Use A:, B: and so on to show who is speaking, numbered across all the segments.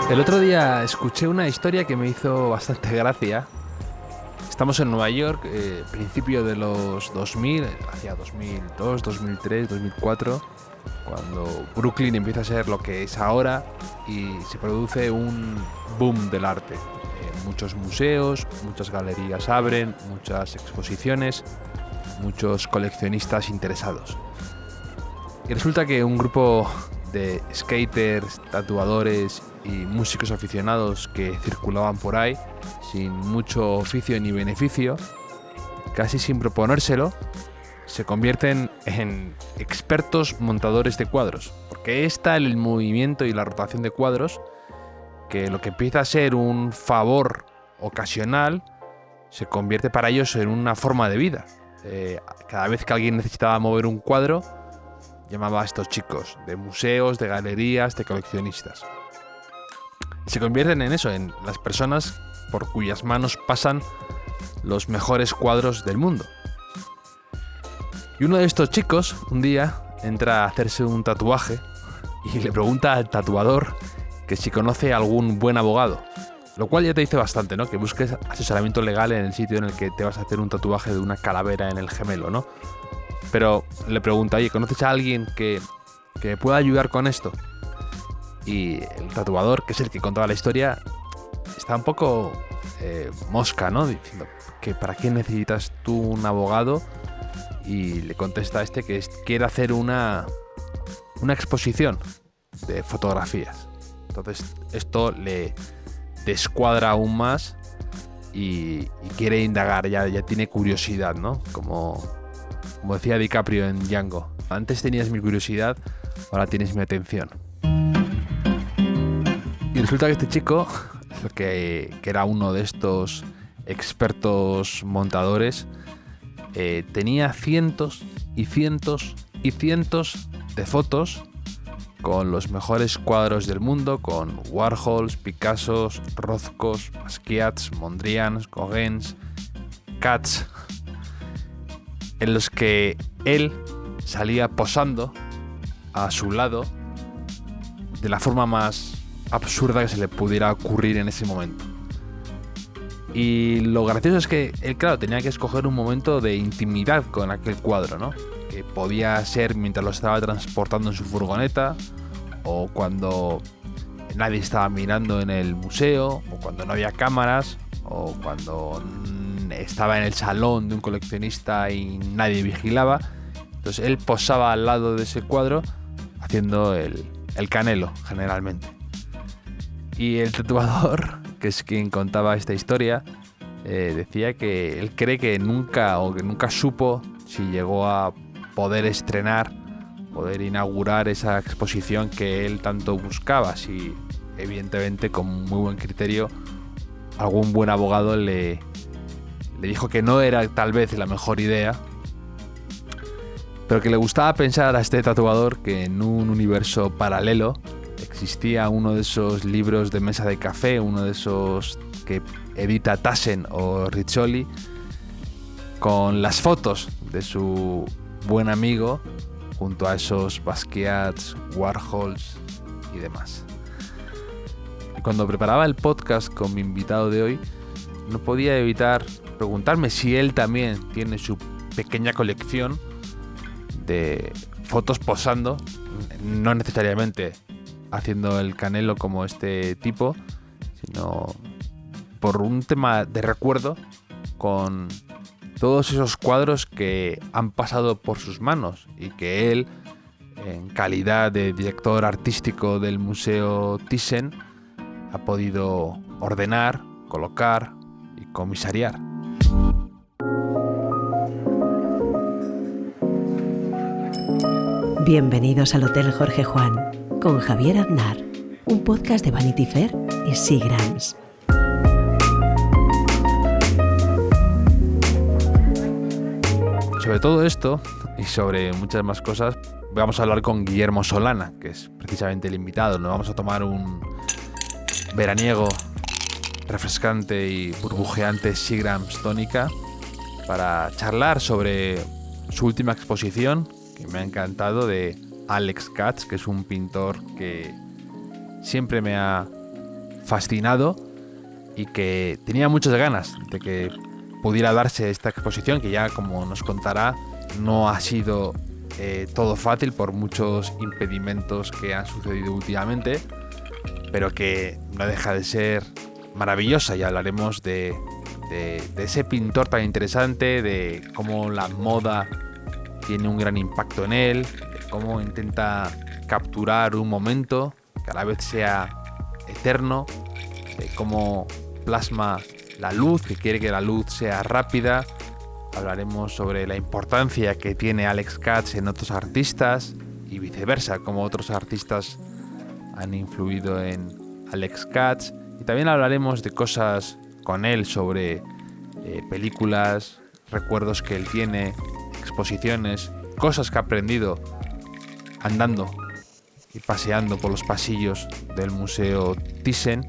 A: El otro día escuché una historia que me hizo bastante gracia. Estamos en Nueva York, principio de los 2000, hacia 2002, 2003, 2004, cuando Brooklyn empieza a ser lo que es ahora y se produce un boom del arte. Muchos museos, muchas galerías abren, muchas exposiciones, muchos coleccionistas interesados. Y resulta que un grupo de skaters, tatuadores y músicos aficionados que circulaban por ahí sin mucho oficio ni beneficio, casi sin proponérselo, se convierten en expertos montadores de cuadros, porque está el movimiento y la rotación de cuadros, que lo que empieza a ser un favor ocasional se convierte para ellos en una forma de vida. Cada vez que alguien necesitaba mover un cuadro, llamaba a estos chicos de museos, de galerías, de coleccionistas. Se convierten en eso, en las personas por cuyas manos pasan los mejores cuadros del mundo. Y uno de estos chicos, un día, entra a hacerse un tatuaje y le pregunta al tatuador que si conoce algún buen abogado. Lo cual ya te dice bastante, ¿no? Que busques asesoramiento legal en el sitio en el que te vas a hacer un tatuaje de una calavera en el gemelo, ¿no? Pero le pregunta, oye, ¿conoces a alguien que me pueda ayudar con esto? Y el tatuador, que es el que contaba la historia, está un poco mosca, ¿no? Diciendo que ¿para qué necesitas tú un abogado? Y le contesta a este que quiere hacer una exposición de fotografías. Entonces esto le descuadra aún más y quiere indagar, ya tiene curiosidad, ¿no? Como decía DiCaprio en Django. Antes tenías mi curiosidad, ahora tienes mi atención. Y resulta que este chico, que era uno de estos expertos montadores, tenía cientos y cientos y cientos de fotos con los mejores cuadros del mundo, con Warhols, Picassos, Rothkos, Basquiats, Mondrians, Gauguins, Katz, en los que él salía posando a su lado de la forma más absurda que se le pudiera ocurrir en ese momento. Y lo gracioso es que él, claro, tenía que escoger un momento de intimidad con aquel cuadro, ¿no? Que podía ser mientras lo estaba transportando en su furgoneta, o cuando nadie estaba mirando en el museo, o cuando no había cámaras, o cuando estaba en el salón de un coleccionista y nadie vigilaba. Entonces él posaba al lado de ese cuadro haciendo el canelo, generalmente. Y el tatuador, que es quien contaba esta historia, decía que él cree que nunca supo si llegó a poder inaugurar esa exposición que él tanto buscaba. Si, evidentemente, con muy buen criterio, algún buen abogado le dijo que no era tal vez la mejor idea, pero que le gustaba pensar a este tatuador que en un universo paralelo existía uno de esos libros de mesa de café, uno de esos que edita Tassen o Riccioli, con las fotos de su buen amigo junto a esos Basquiats, Warhols y demás. Y cuando preparaba el podcast con mi invitado de hoy, no podía evitar preguntarme si él también tiene su pequeña colección de fotos posando, no necesariamente haciendo el canelo como este tipo, sino por un tema de recuerdo con todos esos cuadros que han pasado por sus manos y que él, en calidad de director artístico del Museo Thyssen, ha podido ordenar, colocar y comisariar.
B: Bienvenidos al Hotel Jorge Juan con Javier Aznar, un podcast de Vanity Fair y Seagram's.
A: Sobre todo esto y sobre muchas más cosas vamos a hablar con Guillermo Solana, que es precisamente el invitado. Nos vamos a tomar un veraniego refrescante y burbujeante Seagram's tónica para charlar sobre su última exposición, que me ha encantado, de Alex Katz, que es un pintor que siempre me ha fascinado y que tenía muchas ganas de que pudiera darse esta exposición, que ya, como nos contará, no ha sido todo fácil por muchos impedimentos que han sucedido últimamente, pero que no deja de ser maravillosa. Y hablaremos de ese pintor tan interesante, de cómo la moda tiene un gran impacto en él, de cómo intenta capturar un momento que a la vez sea eterno, de cómo plasma la luz, que quiere que la luz sea rápida. Hablaremos sobre la importancia que tiene Alex Katz en otros artistas y viceversa, cómo otros artistas han influido en Alex Katz. Y también hablaremos de cosas con él sobre películas, recuerdos que él tiene, exposiciones, cosas que ha aprendido andando y paseando por los pasillos del Museo Thyssen,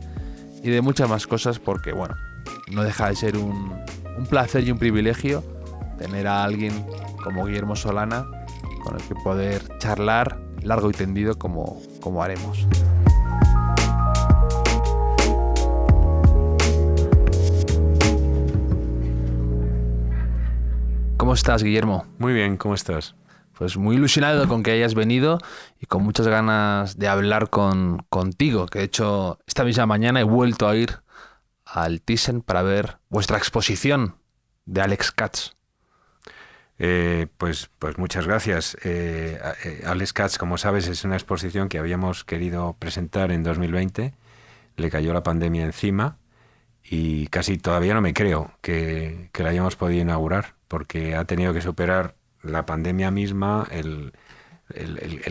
A: y de muchas más cosas, porque bueno, no deja de ser un placer y un privilegio tener a alguien como Guillermo Solana con el que poder charlar largo y tendido como haremos. ¿Cómo estás, Guillermo?
C: Muy bien, ¿cómo estás?
A: Pues muy ilusionado con que hayas venido y con muchas ganas de hablar contigo, que de hecho esta misma mañana he vuelto a ir al Thyssen para ver vuestra exposición de Alex Katz.
C: Pues muchas gracias. Alex Katz, como sabes, es una exposición que habíamos querido presentar en 2020. Le cayó la pandemia encima y casi todavía no me creo que la hayamos podido inaugurar, porque ha tenido que superar la pandemia misma, el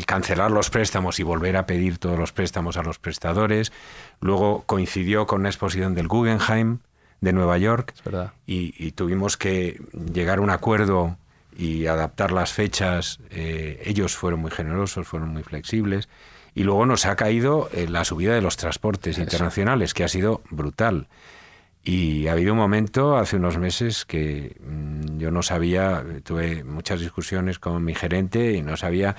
C: cancelar los préstamos y volver a pedir todos los préstamos a los prestadores. Luego coincidió con una exposición del Guggenheim de Nueva York,
A: es verdad.
C: Y tuvimos que llegar a un acuerdo y adaptar las fechas. Ellos fueron muy generosos, fueron muy flexibles. Y luego nos ha caído la subida de los transportes internacionales, que ha sido brutal. Y ha habido un momento hace unos meses que yo no sabía, tuve muchas discusiones con mi gerente y no sabía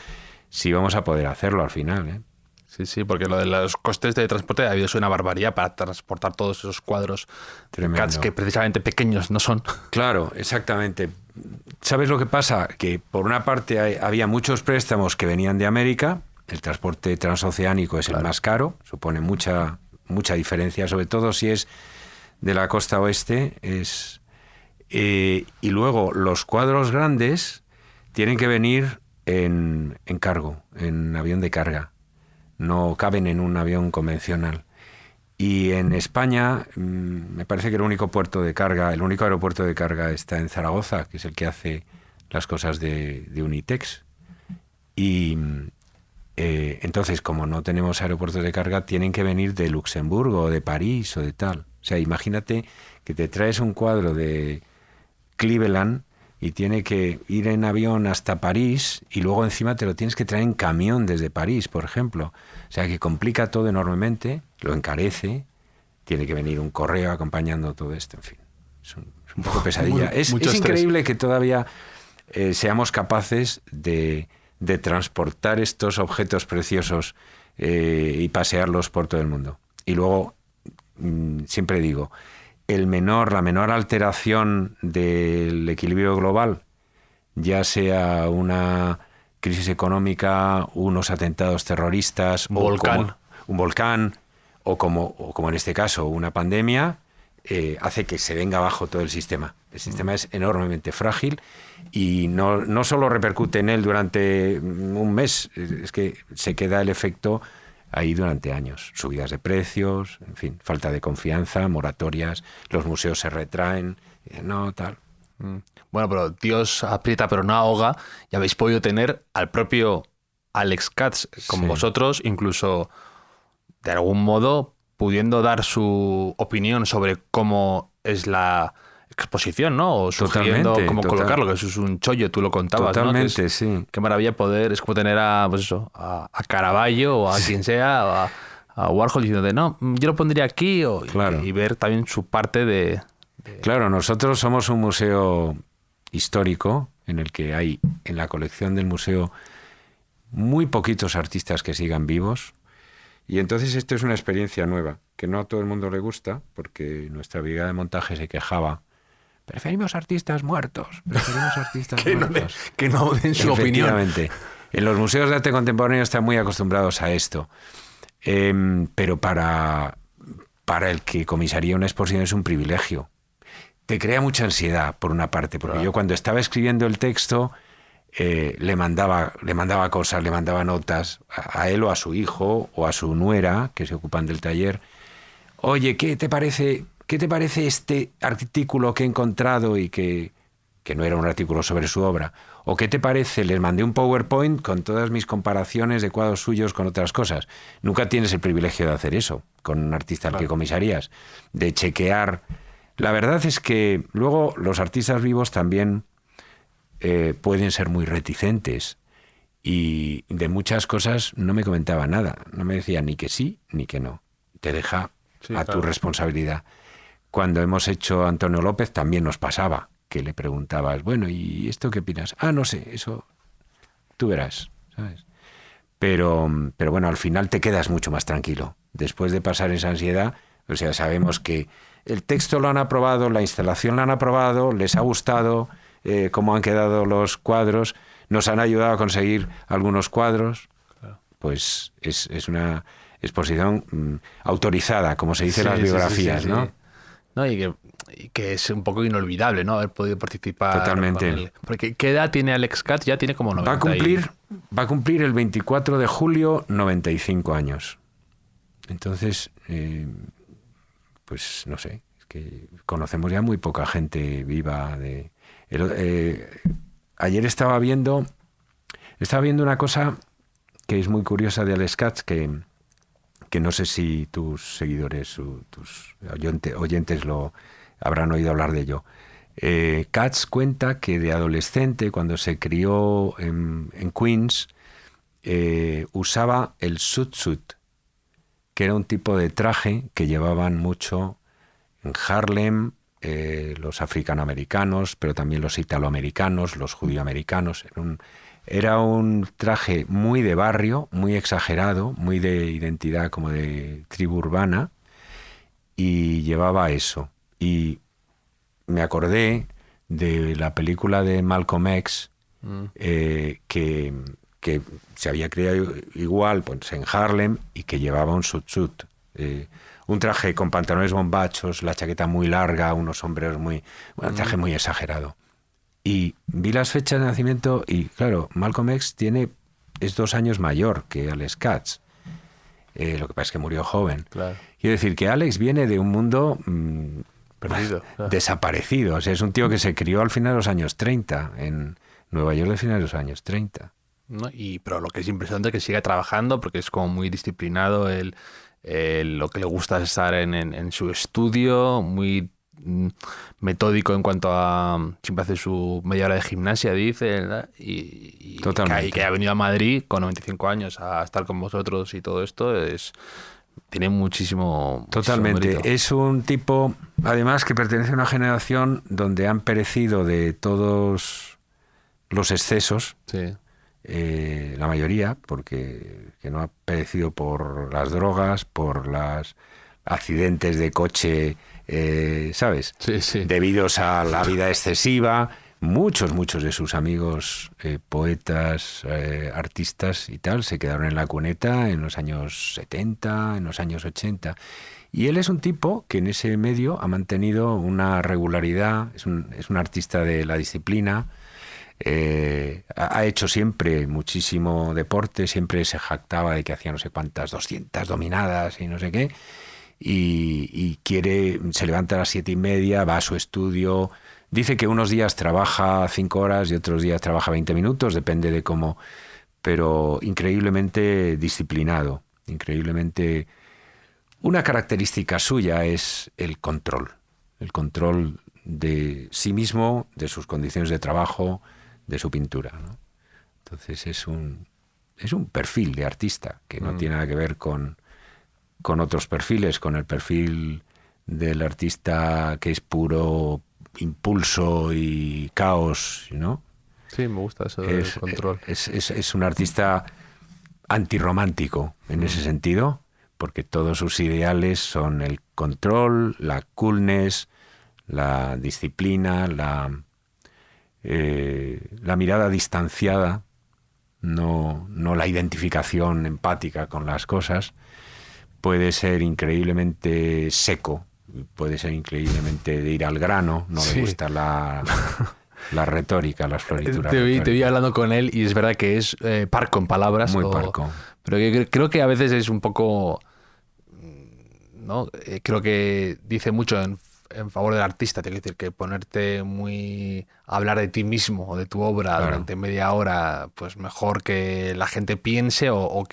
C: si íbamos a poder hacerlo al final, ¿eh?
A: Sí, porque lo de los costes de transporte ha habido una barbaridad para transportar todos esos cuadros de Katz, que precisamente pequeños no son.
C: Claro, exactamente. ¿Sabes lo que pasa? Que por una parte había muchos préstamos que venían de América. El transporte transoceánico es el más caro, supone mucha diferencia, sobre todo si es de la costa oeste. Y luego los cuadros grandes tienen que venir en cargo, en avión de carga. No caben en un avión convencional. Y en España me parece que el único aeropuerto de carga está en Zaragoza, que es el que hace las cosas de Unitex. Y entonces, como no tenemos aeropuertos de carga, tienen que venir de Luxemburgo o de París o de tal. O sea, imagínate que te traes un cuadro de Cleveland y tiene que ir en avión hasta París y luego encima te lo tienes que traer en camión desde París, por ejemplo. O sea, que complica todo enormemente, lo encarece, tiene que venir un correo acompañando todo esto, en fin. Es un poco pesadilla. Es increíble que todavía seamos capaces de transportar estos objetos preciosos y pasearlos por todo el mundo. Y luego, siempre digo, la menor alteración del equilibrio global, ya sea una crisis económica, unos atentados terroristas, un volcán, o como en este caso, una pandemia, hace que se venga abajo todo el sistema. El sistema es enormemente frágil y no solo repercute en él durante un mes, es que se queda el efecto ahí durante años. Subidas de precios, en fin, falta de confianza, moratorias, los museos se retraen, no tal.
A: Bueno, pero Dios aprieta pero no ahoga, y habéis podido tener al propio Alex Katz como vosotros, incluso de algún modo pudiendo dar su opinión sobre cómo es la exposición, ¿no? O sugiriendo cómo colocarlo, que eso es un chollo, tú lo contabas.
C: Totalmente,
A: ¿no?
C: sí.
A: Qué maravilla poder, es como tener a Caravaggio o a quien sea, o a Warhol diciéndote, no, yo lo pondría aquí, y ver también su parte de...
C: Claro, nosotros somos un museo histórico en el que hay en la colección del museo muy poquitos artistas que sigan vivos Y entonces esto es una experiencia nueva, que no a todo el mundo le gusta, porque nuestra brigada de montaje se quejaba. Preferimos artistas muertos, preferimos artistas muertos.
A: Que no den su opinión.
C: Efectivamente. En los museos de arte contemporáneo están muy acostumbrados a esto. Pero para el que comisaría una exposición es un privilegio. Te crea mucha ansiedad, por una parte, porque yo cuando estaba escribiendo el texto le mandaba cosas, le mandaba notas a él o a su hijo o a su nuera, que se ocupan del taller. Oye, ¿qué te parece este artículo que he encontrado y que no era un artículo sobre su obra? ¿O qué te parece? Les mandé un PowerPoint con todas mis comparaciones de cuadros suyos con otras cosas. Nunca tienes el privilegio de hacer eso con un artista al que comisarías, de chequear. La verdad es que luego los artistas vivos también pueden ser muy reticentes y de muchas cosas no me comentaba nada. No me decía ni que sí ni que no. Te deja tu responsabilidad. Cuando hemos hecho Antonio López también nos pasaba que le preguntabas, bueno, ¿y esto qué opinas? No sé, eso tú verás, ¿sabes? Pero bueno, al final te quedas mucho más tranquilo. Después de pasar esa ansiedad, o sea, sabemos que el texto lo han aprobado, la instalación la han aprobado, les ha gustado cómo han quedado los cuadros, nos han ayudado a conseguir algunos cuadros. Pues es una exposición autorizada, como se dice en las biografías,
A: sí.
C: ¿no?
A: No, y que es un poco inolvidable, ¿no? Haber podido participar.
C: Totalmente.
A: Porque ¿qué edad tiene Alex Katz? Ya tiene como 90.
C: Va a cumplir el 24 de julio 95 años. Entonces, pues no sé, es que conocemos ya muy poca gente viva. Ayer estaba viendo una cosa que es muy curiosa de Alex Katz, que no sé si tus seguidores, tus oyentes lo habrán oído hablar de ello. Katz cuenta que de adolescente, cuando se crió en Queens, usaba el suit, que era un tipo de traje que llevaban mucho en Harlem los africanoamericanos, pero también los italoamericanos, los judioamericanos. Era un traje muy de barrio, muy exagerado, muy de identidad como de tribu urbana, y llevaba eso. Y me acordé de la película de Malcolm X, que se había creado igual pues, en Harlem y que llevaba un suit. Un traje con pantalones bombachos, la chaqueta muy larga, unos sombreros un traje muy exagerado. Y vi las fechas de nacimiento y, claro, Malcolm X es 2 años mayor que Alex Katz. Lo que pasa es que murió joven.
A: Claro.
C: Quiero decir que Alex viene de un mundo
A: perdido,
C: desaparecido. O sea, es un tío que se crió al final de los años 30, en Nueva York de finales de los años 30.
A: ¿No? Pero lo que es impresionante es que siga trabajando porque es como muy disciplinado. Lo que le gusta es estar en su estudio, muy metódico en cuanto a siempre hace su media hora de gimnasia, dice, ¿verdad? Y que ha venido a Madrid con 95 años a estar con vosotros y todo esto tiene muchísimo
C: Totalmente.
A: mérito.
C: Es un tipo, además, que pertenece a una generación donde han perecido de todos los excesos.
A: Sí.
C: La mayoría, porque que no ha perecido por las drogas, por los accidentes de coche, ¿sabes?
A: Sí.
C: Debidos a la vida excesiva. Muchos de sus amigos, poetas, artistas y tal, se quedaron en la cuneta en los años 70, en los años 80. Y él es un tipo que en ese medio ha mantenido una regularidad, es un artista de la disciplina. Ha hecho siempre muchísimo deporte, siempre se jactaba de que hacía no sé cuántas 200 dominadas y no sé qué, y se levanta a las 7:30, va a su estudio, dice que unos días trabaja 5 horas y otros días trabaja 20 minutos, depende de cómo, pero increíblemente disciplinado, increíblemente. Una característica suya es el control de sí mismo, de sus condiciones de trabajo, de su pintura, ¿no? Entonces es un perfil de artista que no tiene nada que ver con otros perfiles, con el perfil del artista que es puro impulso y caos, ¿no?
A: Sí, me gusta eso del control.
C: Es un artista antirromántico en ese sentido, porque todos sus ideales son el control, la coolness, la disciplina, la mirada distanciada, no la identificación empática con las cosas. Puede ser increíblemente seco, puede ser increíblemente de ir al grano, no le gusta la retórica, las florituras.
A: Te vi hablando con él y es verdad que es parco en palabras.
C: Muy parco.
A: Pero yo creo que a veces es un poco... ¿no? Creo que dice mucho en favor del artista. Te quiero decir que ponerte a hablar de ti mismo o de tu obra durante media hora, pues mejor que la gente piense o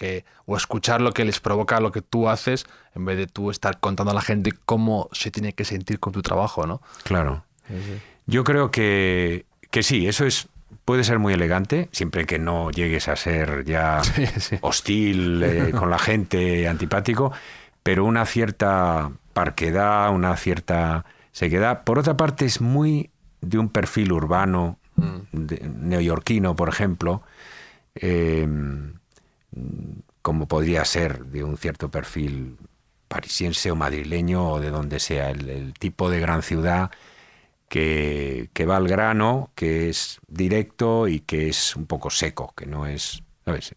A: escuchar lo que les provoca lo que tú haces, en vez de tú estar contando a la gente cómo se tiene que sentir con tu trabajo, ¿no?
C: Claro.
A: Sí.
C: Yo creo que sí, eso puede ser muy elegante, siempre que no llegues a ser ya hostil con la gente, antipático, pero una cierta parquedad, una cierta sequedad. Por otra parte, es muy de un perfil urbano, neoyorquino, por ejemplo, como podría ser de un cierto perfil parisiense o madrileño o de donde sea, el tipo de gran ciudad que va al grano, que es directo y que es un poco seco, que no es... ¿Sabes?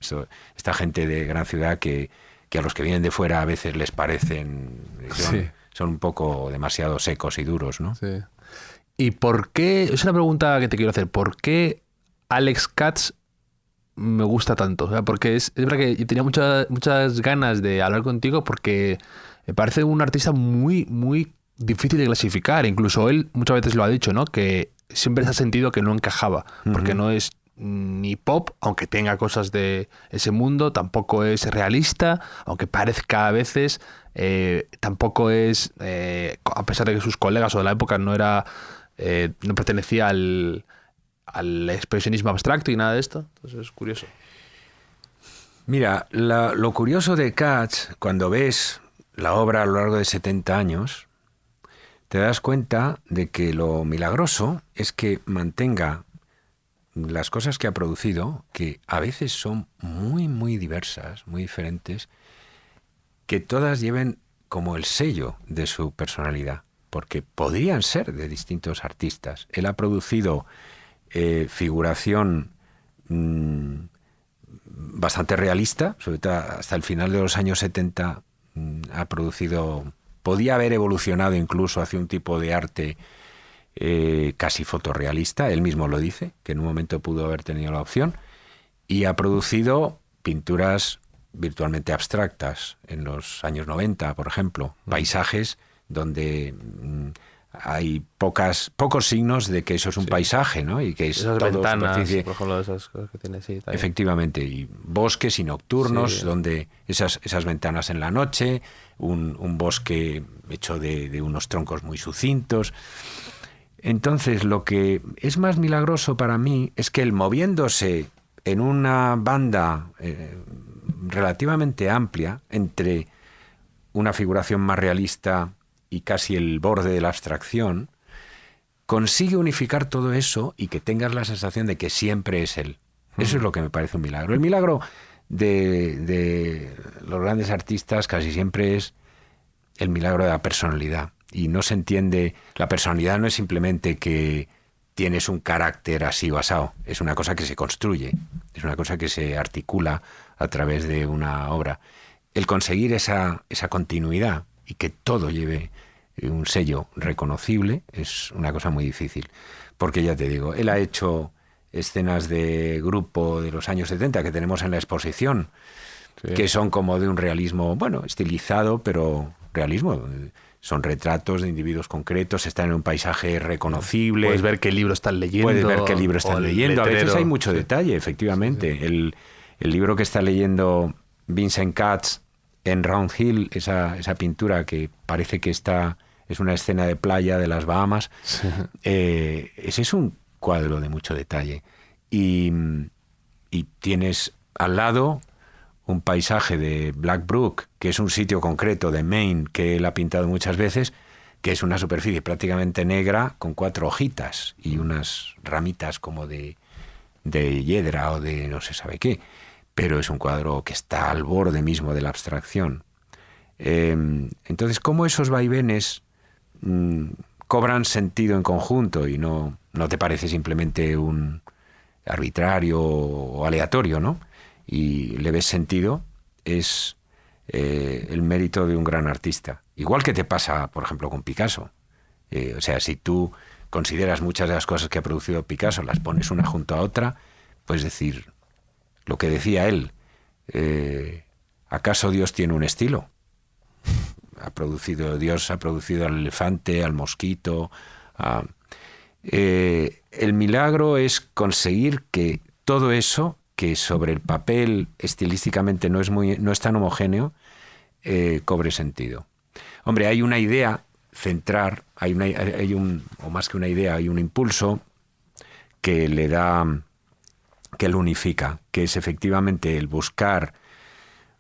C: Esta gente de gran ciudad que a los que vienen de fuera a veces les parecen... Son un poco demasiado secos y duros, ¿no?
A: Sí. ¿Y por qué? Es una pregunta que te quiero hacer. ¿Por qué Alex Katz me gusta tanto? O sea, porque es verdad que yo tenía muchas ganas de hablar contigo porque me parece un artista muy, muy difícil de clasificar. Incluso él muchas veces lo ha dicho, ¿no? Que siempre se ha sentido que no encajaba, porque no es ni pop, aunque tenga cosas de ese mundo, tampoco es realista, aunque parezca a veces, tampoco es, a pesar de que sus colegas o de la época no pertenecía al expresionismo abstracto y nada de esto. Entonces es curioso.
C: Mira, lo curioso de Katz, cuando ves la obra a lo largo de 70 años, te das cuenta de que lo milagroso es que mantenga las cosas que ha producido, que a veces son muy, muy diversas, muy diferentes, que todas lleven como el sello de su personalidad, porque podrían ser de distintos artistas. Él ha producido figuración bastante realista, sobre todo hasta el final de los años 70 ha producido... Podía haber evolucionado incluso hacia un tipo de arte casi fotorrealista, él mismo lo dice, que en un momento pudo haber tenido la opción, y ha producido pinturas virtualmente abstractas en los años 90, por ejemplo, paisajes donde hay pocos signos de que eso es un paisaje, ¿no? Y que es
A: esas
C: todo
A: ventanas,
C: superficie.
A: por ejemplo, esas cosas que tiene, sí,
C: Efectivamente, y bosques y nocturnos, donde esas ventanas en la noche, un bosque hecho de unos troncos muy sucintos. Entonces, lo que es más milagroso para mí es que él, moviéndose en una banda relativamente amplia entre una figuración más realista y casi el borde de la abstracción, consigue unificar todo eso y que tengas la sensación de que siempre es él. Eso es lo que me parece un milagro. El milagro de los grandes artistas casi siempre es el milagro de la personalidad. Y no se entiende, la personalidad no es simplemente que tienes un carácter así o asado, es una cosa que se construye, es una cosa que se articula a través de una obra. El conseguir esa continuidad y que todo lleve un sello reconocible es una cosa muy difícil, porque ya te digo, él ha hecho escenas de grupo de los años 70 que tenemos en la exposición, que son como de un realismo, bueno, estilizado, pero realismo. Son retratos de individuos concretos, están en un paisaje reconocible.
A: Puedes ver qué libro están leyendo.
C: A veces hay mucho detalle, efectivamente. Sí. El libro que está leyendo Vincent Katz en Round Hill, esa pintura que parece que es una escena de playa de las Bahamas, ese es un cuadro de mucho detalle. Y tienes al lado un paisaje de Black Brook, que es un sitio concreto de Maine que él ha pintado muchas veces, que es una superficie prácticamente negra con 4 hojitas y unas ramitas como de hiedra o de no se sabe qué, pero es un cuadro que está al borde mismo de la abstracción. Entonces, ¿cómo esos vaivenes cobran sentido en conjunto y no te parece simplemente un arbitrario o aleatorio, ¿no? Y le ves sentido, es el mérito de un gran artista. Igual que te pasa, por ejemplo, con Picasso. O sea, si tú consideras muchas de las cosas que ha producido Picasso, las pones una junto a otra, puedes decir lo que decía él. ¿Acaso Dios tiene un estilo? Dios ha producido al elefante, al mosquito. El milagro es conseguir que todo eso, que sobre el papel estilísticamente no es tan homogéneo, cobre sentido. Hombre, hay una idea central, o más que una idea, hay un impulso que lo unifica, que es efectivamente el buscar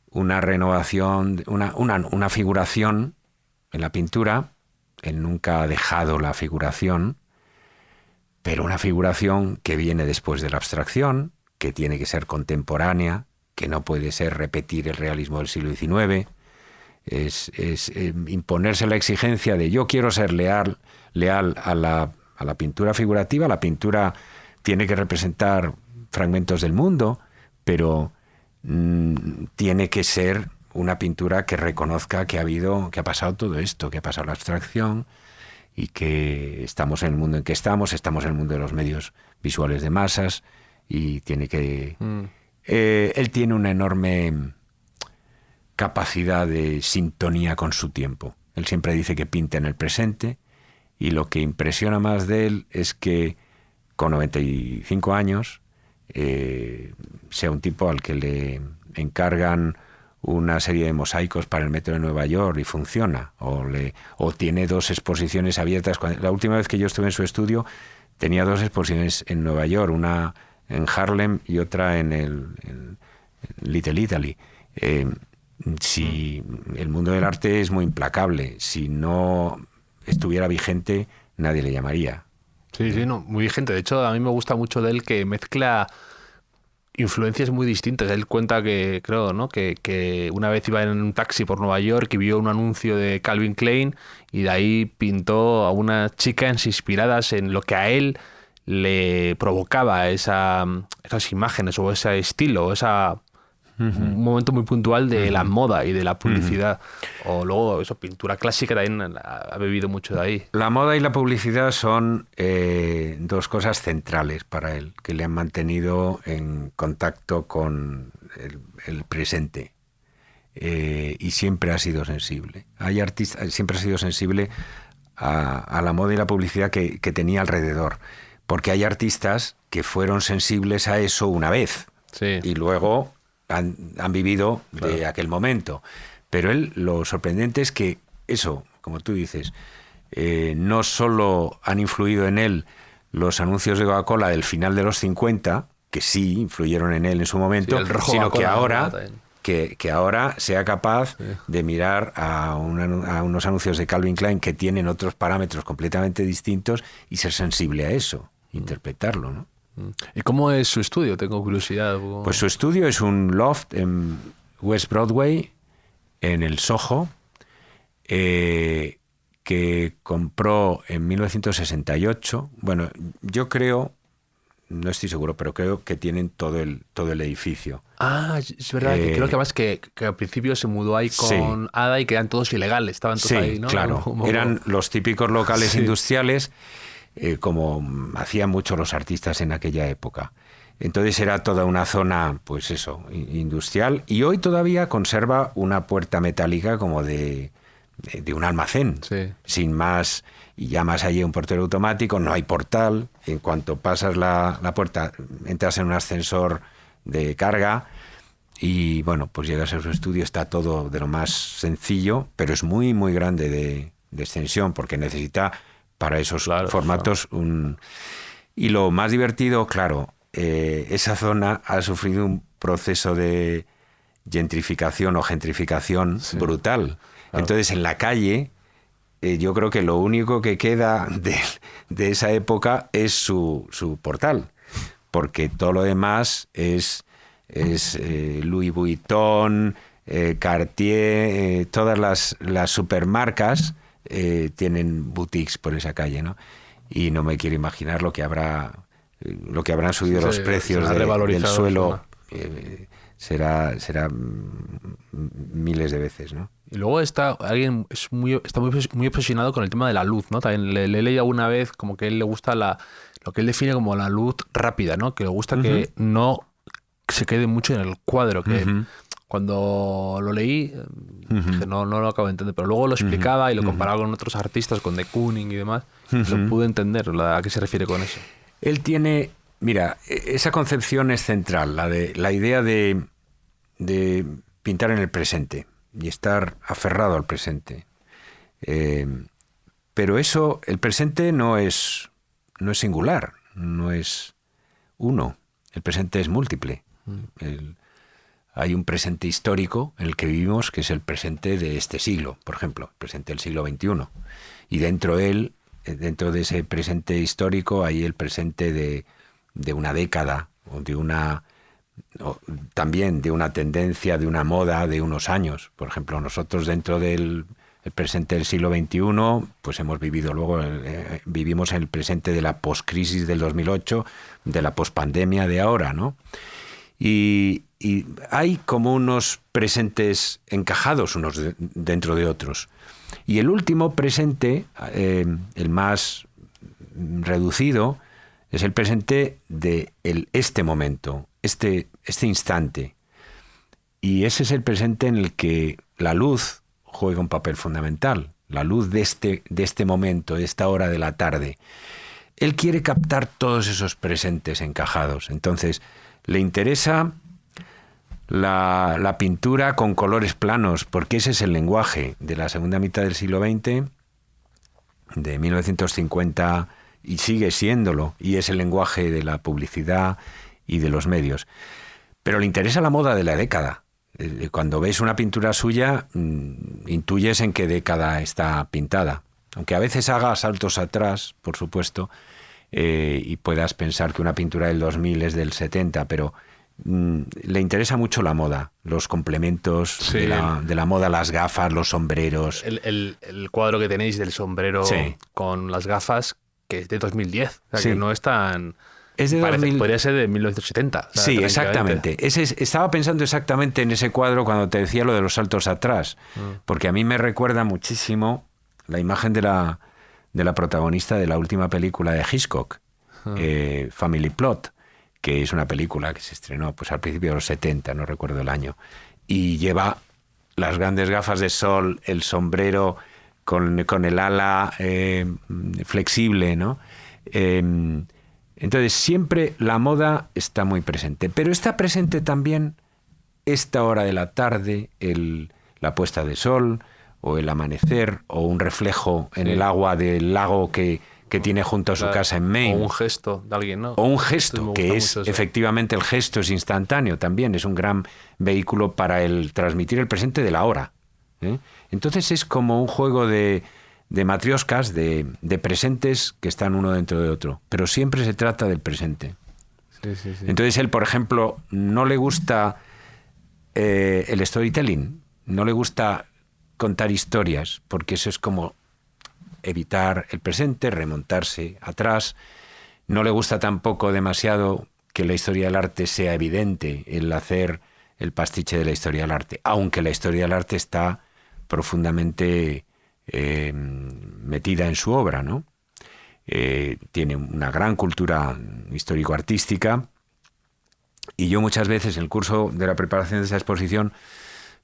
C: una renovación, una figuración en la pintura. Él nunca ha dejado la figuración, pero una figuración que viene después de la abstracción, que tiene que ser contemporánea, que no puede ser repetir el realismo del siglo XIX. Es imponerse la exigencia de yo quiero ser leal a la pintura figurativa. La pintura tiene que representar fragmentos del mundo, pero tiene que ser una pintura que reconozca que ha pasado todo esto, que ha pasado la abstracción y que estamos en el mundo en que estamos en el mundo de los medios visuales de masas y tiene que... él tiene una enorme capacidad de sintonía con su tiempo. Él siempre dice que pinta en el presente y lo que impresiona más de él es que con 95 años sea un tipo al que le encargan una serie de mosaicos para el metro de Nueva York y funciona, o tiene 2 exposiciones abiertas. La última vez que yo estuve en su estudio tenía 2 exposiciones en Nueva York, una en Harlem y otra en Little Italy. Si el mundo del arte es muy implacable, si no estuviera vigente nadie le llamaría.
A: Sí, no, muy vigente. De hecho, a mí me gusta mucho de él que mezcla influencias muy distintas. Él cuenta que, creo, ¿no? que una vez iba en un taxi por Nueva York y vio un anuncio de Calvin Klein y de ahí pintó a unas chicas inspiradas en lo que a él le provocaba esas imágenes o ese estilo, un momento muy puntual de la moda y de la publicidad. O luego pintura clásica también ha bebido mucho de ahí.
C: La moda y la publicidad son 2 cosas centrales para él, que le han mantenido en contacto con el presente. Y siempre ha sido sensible. Siempre ha sido sensible a la moda y la publicidad que tenía alrededor. Porque hay artistas que fueron sensibles a eso una vez.
A: Sí.
C: Y luego han vivido de aquel momento. Pero lo sorprendente es que eso, como tú dices, no solo han influido en él los anuncios de Coca-Cola del final de los 50, que sí influyeron en él en su momento, sino que ahora sea capaz de mirar a unos anuncios de Calvin Klein que tienen otros parámetros completamente distintos y ser sensible a eso, interpretarlo, ¿no?
A: ¿Y cómo es su estudio? Tengo curiosidad.
C: Pues su estudio es un loft en West Broadway, en el Soho, que compró en 1968. Bueno, yo creo, no estoy seguro, pero creo que tienen todo el edificio.
A: Ah, es verdad, que creo que además que al principio se mudó ahí con Ada y que eran todos ilegales, estaban todos ahí, ¿no?
C: Claro, eran los típicos locales industriales, como hacían muchos los artistas en aquella época. Entonces era toda una zona, pues eso, industrial, y hoy todavía conserva una puerta metálica como de un almacén, sin más, y llamas allí un portero automático, no hay portal, en cuanto pasas la puerta entras en un ascensor de carga y bueno, pues llegas a su estudio, está todo de lo más sencillo, pero es muy muy grande de extensión porque necesita para esos formatos y lo más divertido, claro, esa zona ha sufrido un proceso de gentrificación o gentrificación brutal. Claro. Entonces en la calle yo creo que lo único que queda de esa época es su portal, porque todo lo demás es Louis Vuitton, Cartier, todas las supermarcas tienen boutiques por esa calle, ¿no? Y no me quiero imaginar lo que habrán subido los precios del suelo. Será miles de veces, ¿no?
A: Y luego está muy obsesionado con el tema de la luz, ¿no? También le he leído alguna vez como que a él le gusta lo que él define como la luz rápida, ¿no? Que le gusta que no se quede mucho en el cuadro, que cuando lo leí dije, no lo acabo de entender, pero luego lo explicaba y lo comparaba con otros artistas, con de Kooning y demás, lo pude entender a qué se refiere con eso.
C: Él tiene, mira, esa concepción es central, la idea de pintar en el presente y estar aferrado al presente. Pero eso, el presente no es singular, no es uno, el presente es múltiple. Hay un presente histórico en el que vivimos, que es el presente de este siglo, por ejemplo, el presente del siglo XXI. Y dentro de ese presente histórico hay el presente de una década, o también de una tendencia, de una moda de unos años. Por ejemplo, nosotros dentro del presente del siglo XXI, pues vivimos en el presente de la poscrisis del 2008, de la pospandemia de ahora, ¿no? Y hay como unos presentes encajados unos dentro de otros. Y el último presente, el más reducido, es el presente de este momento, este instante. Y ese es el presente en el que la luz juega un papel fundamental, la luz de este momento, de esta hora de la tarde. Él quiere captar todos esos presentes encajados. Entonces, le interesa la pintura con colores planos, porque ese es el lenguaje de la segunda mitad del siglo XX, de 1950, y sigue siéndolo, y es el lenguaje de la publicidad y de los medios. Pero le interesa la moda de la década. Cuando ves una pintura suya, intuyes en qué década está pintada. Aunque a veces haga saltos atrás, por supuesto, y puedas pensar que una pintura del 2000 es del 70, pero le interesa mucho la moda, los complementos de la moda, las gafas, los sombreros.
A: El cuadro que tenéis del sombrero con las gafas, que es de 2010, o sea, que no es tan...
C: Es de 2000...
A: Podría ser de 1970. O sea,
C: sí, exactamente. Estaba pensando exactamente en ese cuadro cuando te decía lo de los saltos atrás, porque a mí me recuerda muchísimo la imagen de la protagonista de la última película de Hitchcock, Family Plot, que es una película que se estrenó pues al principio de los 70, no recuerdo el año, y lleva las grandes gafas de sol, el sombrero con el ala flexible, ¿no? Entonces siempre la moda está muy presente, pero está presente también esta hora de la tarde, la puesta de sol o el amanecer o un reflejo en el agua del lago que tiene junto a su casa en Maine.
A: O un gesto de alguien, ¿no?
C: O un gesto, que es efectivamente el gesto es instantáneo también, es un gran vehículo para transmitir el presente de la hora. Entonces es como un juego de matrioscas, de presentes que están uno dentro de otro, pero siempre se trata del presente.
A: Sí.
C: Entonces él, por ejemplo, no le gusta el storytelling, no le gusta contar historias, porque eso es como evitar el presente, remontarse atrás. No le gusta tampoco demasiado que la historia del arte sea evidente, el hacer el pastiche de la historia del arte, aunque la historia del arte está profundamente metida en su obra, ¿no? Tiene una gran cultura histórico-artística, y yo muchas veces en el curso de la preparación de esa exposición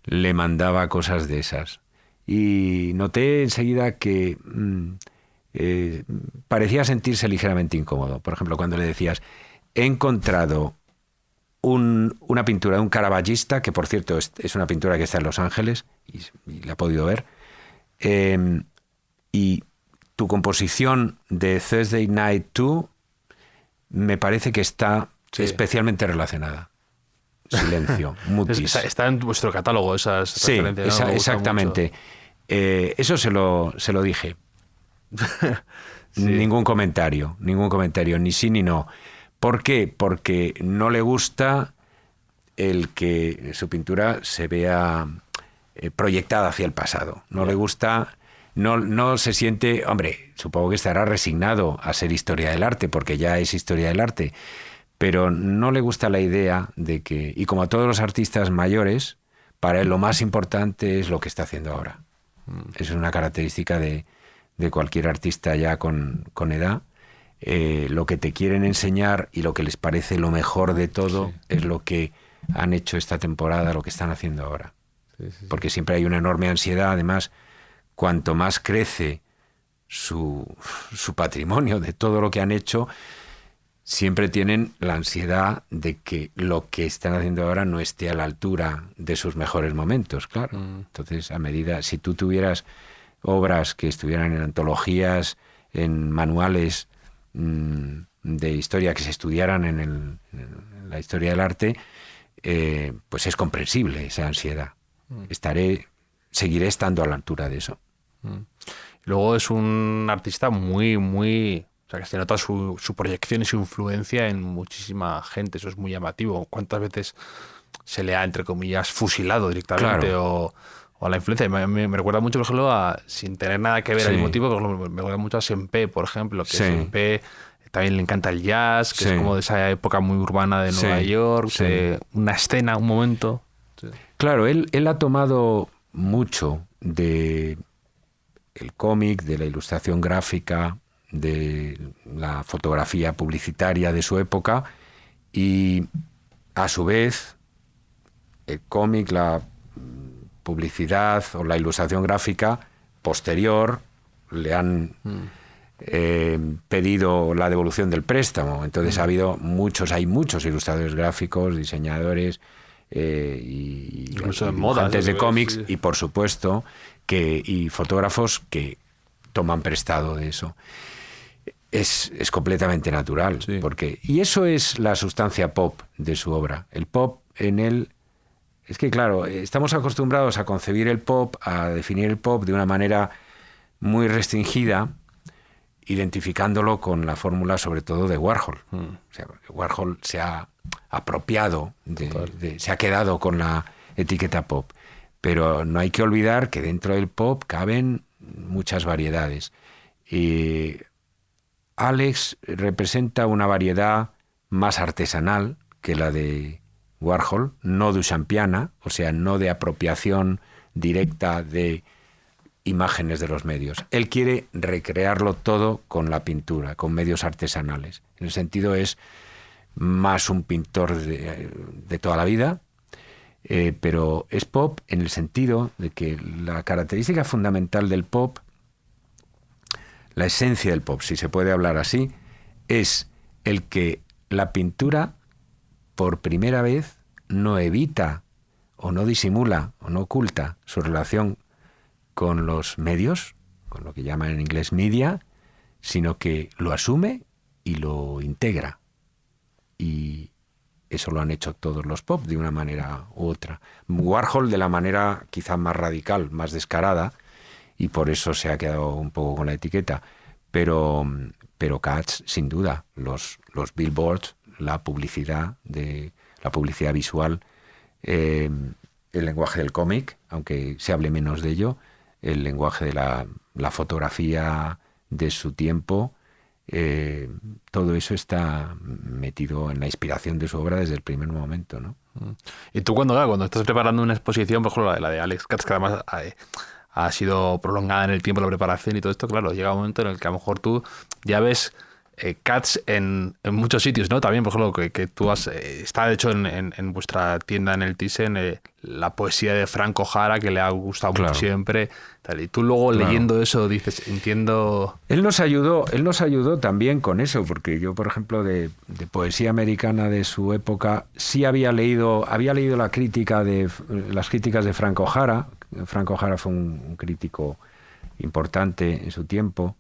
C: le mandaba cosas de esas. Y noté enseguida que parecía sentirse ligeramente incómodo. Por ejemplo, cuando le decías, he encontrado una pintura de un caravallista, que por cierto es una pintura que está en Los Ángeles, y la he podido ver, y tu composición de Thursday Night 2 me parece que está especialmente relacionada. Silencio, mutis.
A: Está en vuestro catálogo esas referencias, ¿no?
C: Exactamente. Eso se lo dije. Ningún comentario, ni sí ni no. ¿Por qué? Porque no le gusta el que su pintura se vea proyectada hacia el pasado. No le gusta, no se siente, hombre, supongo que estará resignado a ser historia del arte, porque ya es historia del arte, pero no le gusta la idea de que, y como a todos los artistas mayores, para él lo más importante es lo que está haciendo ahora. Es una característica de cualquier artista ya con edad. Lo que te quieren enseñar y lo que les parece lo mejor de todo es lo que han hecho esta temporada, lo que están haciendo ahora. Porque siempre hay una enorme ansiedad. Además, cuanto más crece su patrimonio de todo lo que han hecho, siempre tienen la ansiedad de que lo que están haciendo ahora no esté a la altura de sus mejores momentos, claro. Entonces, a medida, si tú tuvieras obras que estuvieran en antologías, en manuales de historia que se estudiaran en la historia del arte, pues es comprensible esa ansiedad. Seguiré estando a la altura de eso.
A: Luego es un artista muy, o sea, que se nota su proyección y su influencia en muchísima gente. Eso es muy llamativo. ¿Cuántas veces se le ha, entre comillas, fusilado directamente? Claro. O a la influencia. Me recuerda mucho, por ejemplo, sin tener nada que ver el motivo, por ejemplo, me recuerda mucho a Sempe, por ejemplo, que Sempe también le encanta el jazz, que es como de esa época muy urbana de Nueva York, una escena, un momento.
C: Claro, él ha tomado mucho de el cómic, de la ilustración gráfica, de la fotografía publicitaria de su época, y a su vez el cómic, la publicidad o la ilustración gráfica posterior le han pedido la devolución del préstamo. Entonces hay muchos ilustradores gráficos, diseñadores y
A: incluso en moda,
C: dibujantes de cómics y por supuesto y fotógrafos que toman prestado de eso. Es completamente natural, y eso es la sustancia pop de su obra. El pop en él es que, claro, estamos acostumbrados a concebir el pop, a definir el pop de una manera muy restringida, identificándolo con la fórmula sobre todo de Warhol. O sea, Warhol se ha apropiado, se ha quedado con la etiqueta pop. Pero no hay que olvidar que dentro del pop caben muchas variedades. Y Alex representa una variedad más artesanal que la de Warhol, no duchampiana, o sea, no de apropiación directa de imágenes de los medios. Él quiere recrearlo todo con la pintura, con medios artesanales. En el sentido es más un pintor de toda la vida, pero es pop en el sentido de que la característica fundamental del pop, la esencia del pop, si se puede hablar así, es el que la pintura por primera vez no evita o no disimula o no oculta su relación con los medios, con lo que llaman en inglés media, sino que lo asume y lo integra. Y eso lo han hecho todos los pop de una manera u otra. Warhol de la manera quizá más radical, más descarada, y por eso se ha quedado un poco con la etiqueta. Pero Katz, sin duda, los billboards, la publicidad visual, el lenguaje del cómic, aunque se hable menos de ello, el lenguaje de la fotografía de su tiempo, todo eso está metido en la inspiración de su obra desde el primer momento, ¿no?
A: Y tú cuando estás preparando una exposición, por ejemplo la de Alex Katz, que además ha sido prolongada en el tiempo la preparación y todo esto, claro, llega un momento en el que a lo mejor tú ya ves Katz en muchos sitios, ¿no? También, por ejemplo, que tú está de hecho en vuestra tienda en el Thyssen la poesía de Franco Jara, que le ha gustado mucho siempre, tal, y tú luego leyendo eso dices, entiendo.
C: Él nos ayudó también con eso, porque yo, por ejemplo, de poesía americana de su época sí había leído las críticas de Franco Jara. Franco Jara fue un crítico importante en su tiempo,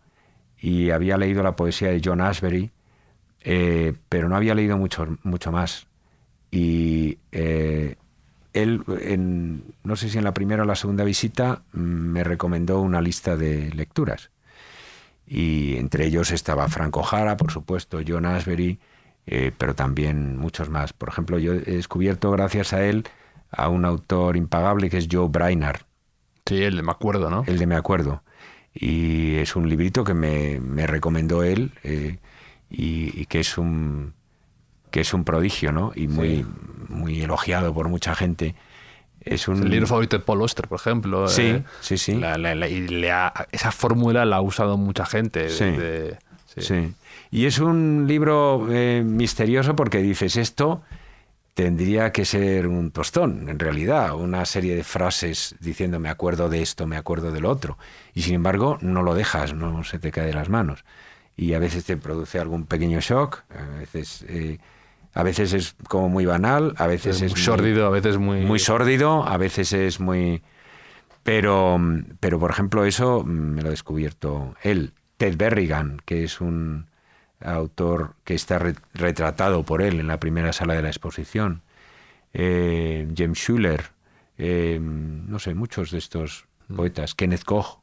C: y había leído la poesía de John Ashbery, pero no había leído mucho más. Y él, no sé si en la primera o la segunda visita, me recomendó una lista de lecturas. Y entre ellos estaba Franco Jara, por supuesto, John Ashbery, pero también muchos más. Por ejemplo, yo he descubierto gracias a él a un autor impagable que es Joe Brainard.
A: Sí, el de Me Acuerdo, ¿no?
C: El de Me Acuerdo. Y es un librito que me recomendó él y que es un prodigio, ¿no? Y muy elogiado por mucha gente. Es
A: el libro favorito de Paul Auster, por ejemplo.
C: Sí.
A: Esa fórmula la ha usado mucha gente.
C: Sí. Y es un libro misterioso porque dices, esto tendría que ser un tostón, en realidad, una serie de frases diciendo me acuerdo de esto, me acuerdo del otro. Y sin embargo, no lo dejas, no se te cae de las manos. Y a veces te produce algún pequeño shock, a veces es como muy banal, a veces es
A: muy sórdido, a veces
C: muy sórdido, a veces es muy... Pero, por ejemplo, eso me lo ha descubierto él. Ted Berrigan, que es un autor que está retratado por él en la primera sala de la exposición. James Schuller, no sé, muchos de estos poetas. Kenneth Koch,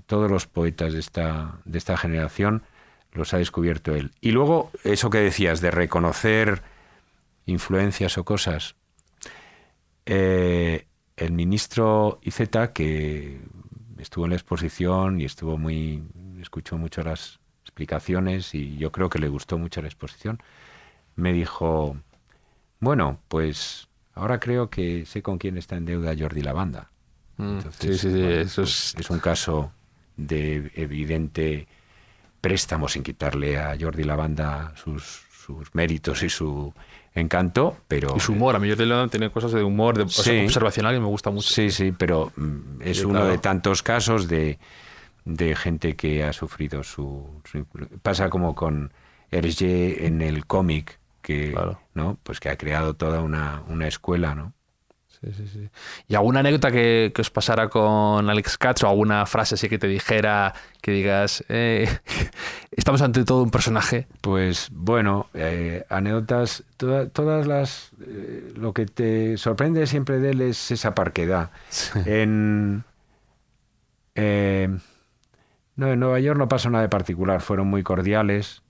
C: todos los poetas de esta generación los ha descubierto él. Y luego, eso que decías de reconocer influencias o cosas. El ministro Iceta, que estuvo en la exposición y escuchó mucho las explicaciones y yo creo que le gustó mucho la exposición, me dijo, bueno, pues ahora creo que sé con quién está en deuda Jordi Lavanda. Entonces,
A: sí,
C: bueno,
A: eso
C: pues es un caso de evidente préstamo, sin quitarle a Jordi Lavanda sus méritos y su encanto, pero...
A: Y su humor, a mí Jordi Lavanda tiene cosas de humor, observacional, que me gusta mucho.
C: Sí, pero es uno de tantos casos de gente que ha sufrido pasa como con Hergé en el cómic, que, claro, ¿no? Pues que ha creado toda una escuela, ¿no?
A: Sí. ¿Y alguna anécdota que os pasara con Alex Katz o alguna frase así que te dijera, que digas, estamos ante todo un personaje?
C: Pues bueno, anécdotas, todas las... lo que te sorprende siempre de él es esa parquedad. Sí. En Nueva York no pasó nada de particular, fueron muy cordiales.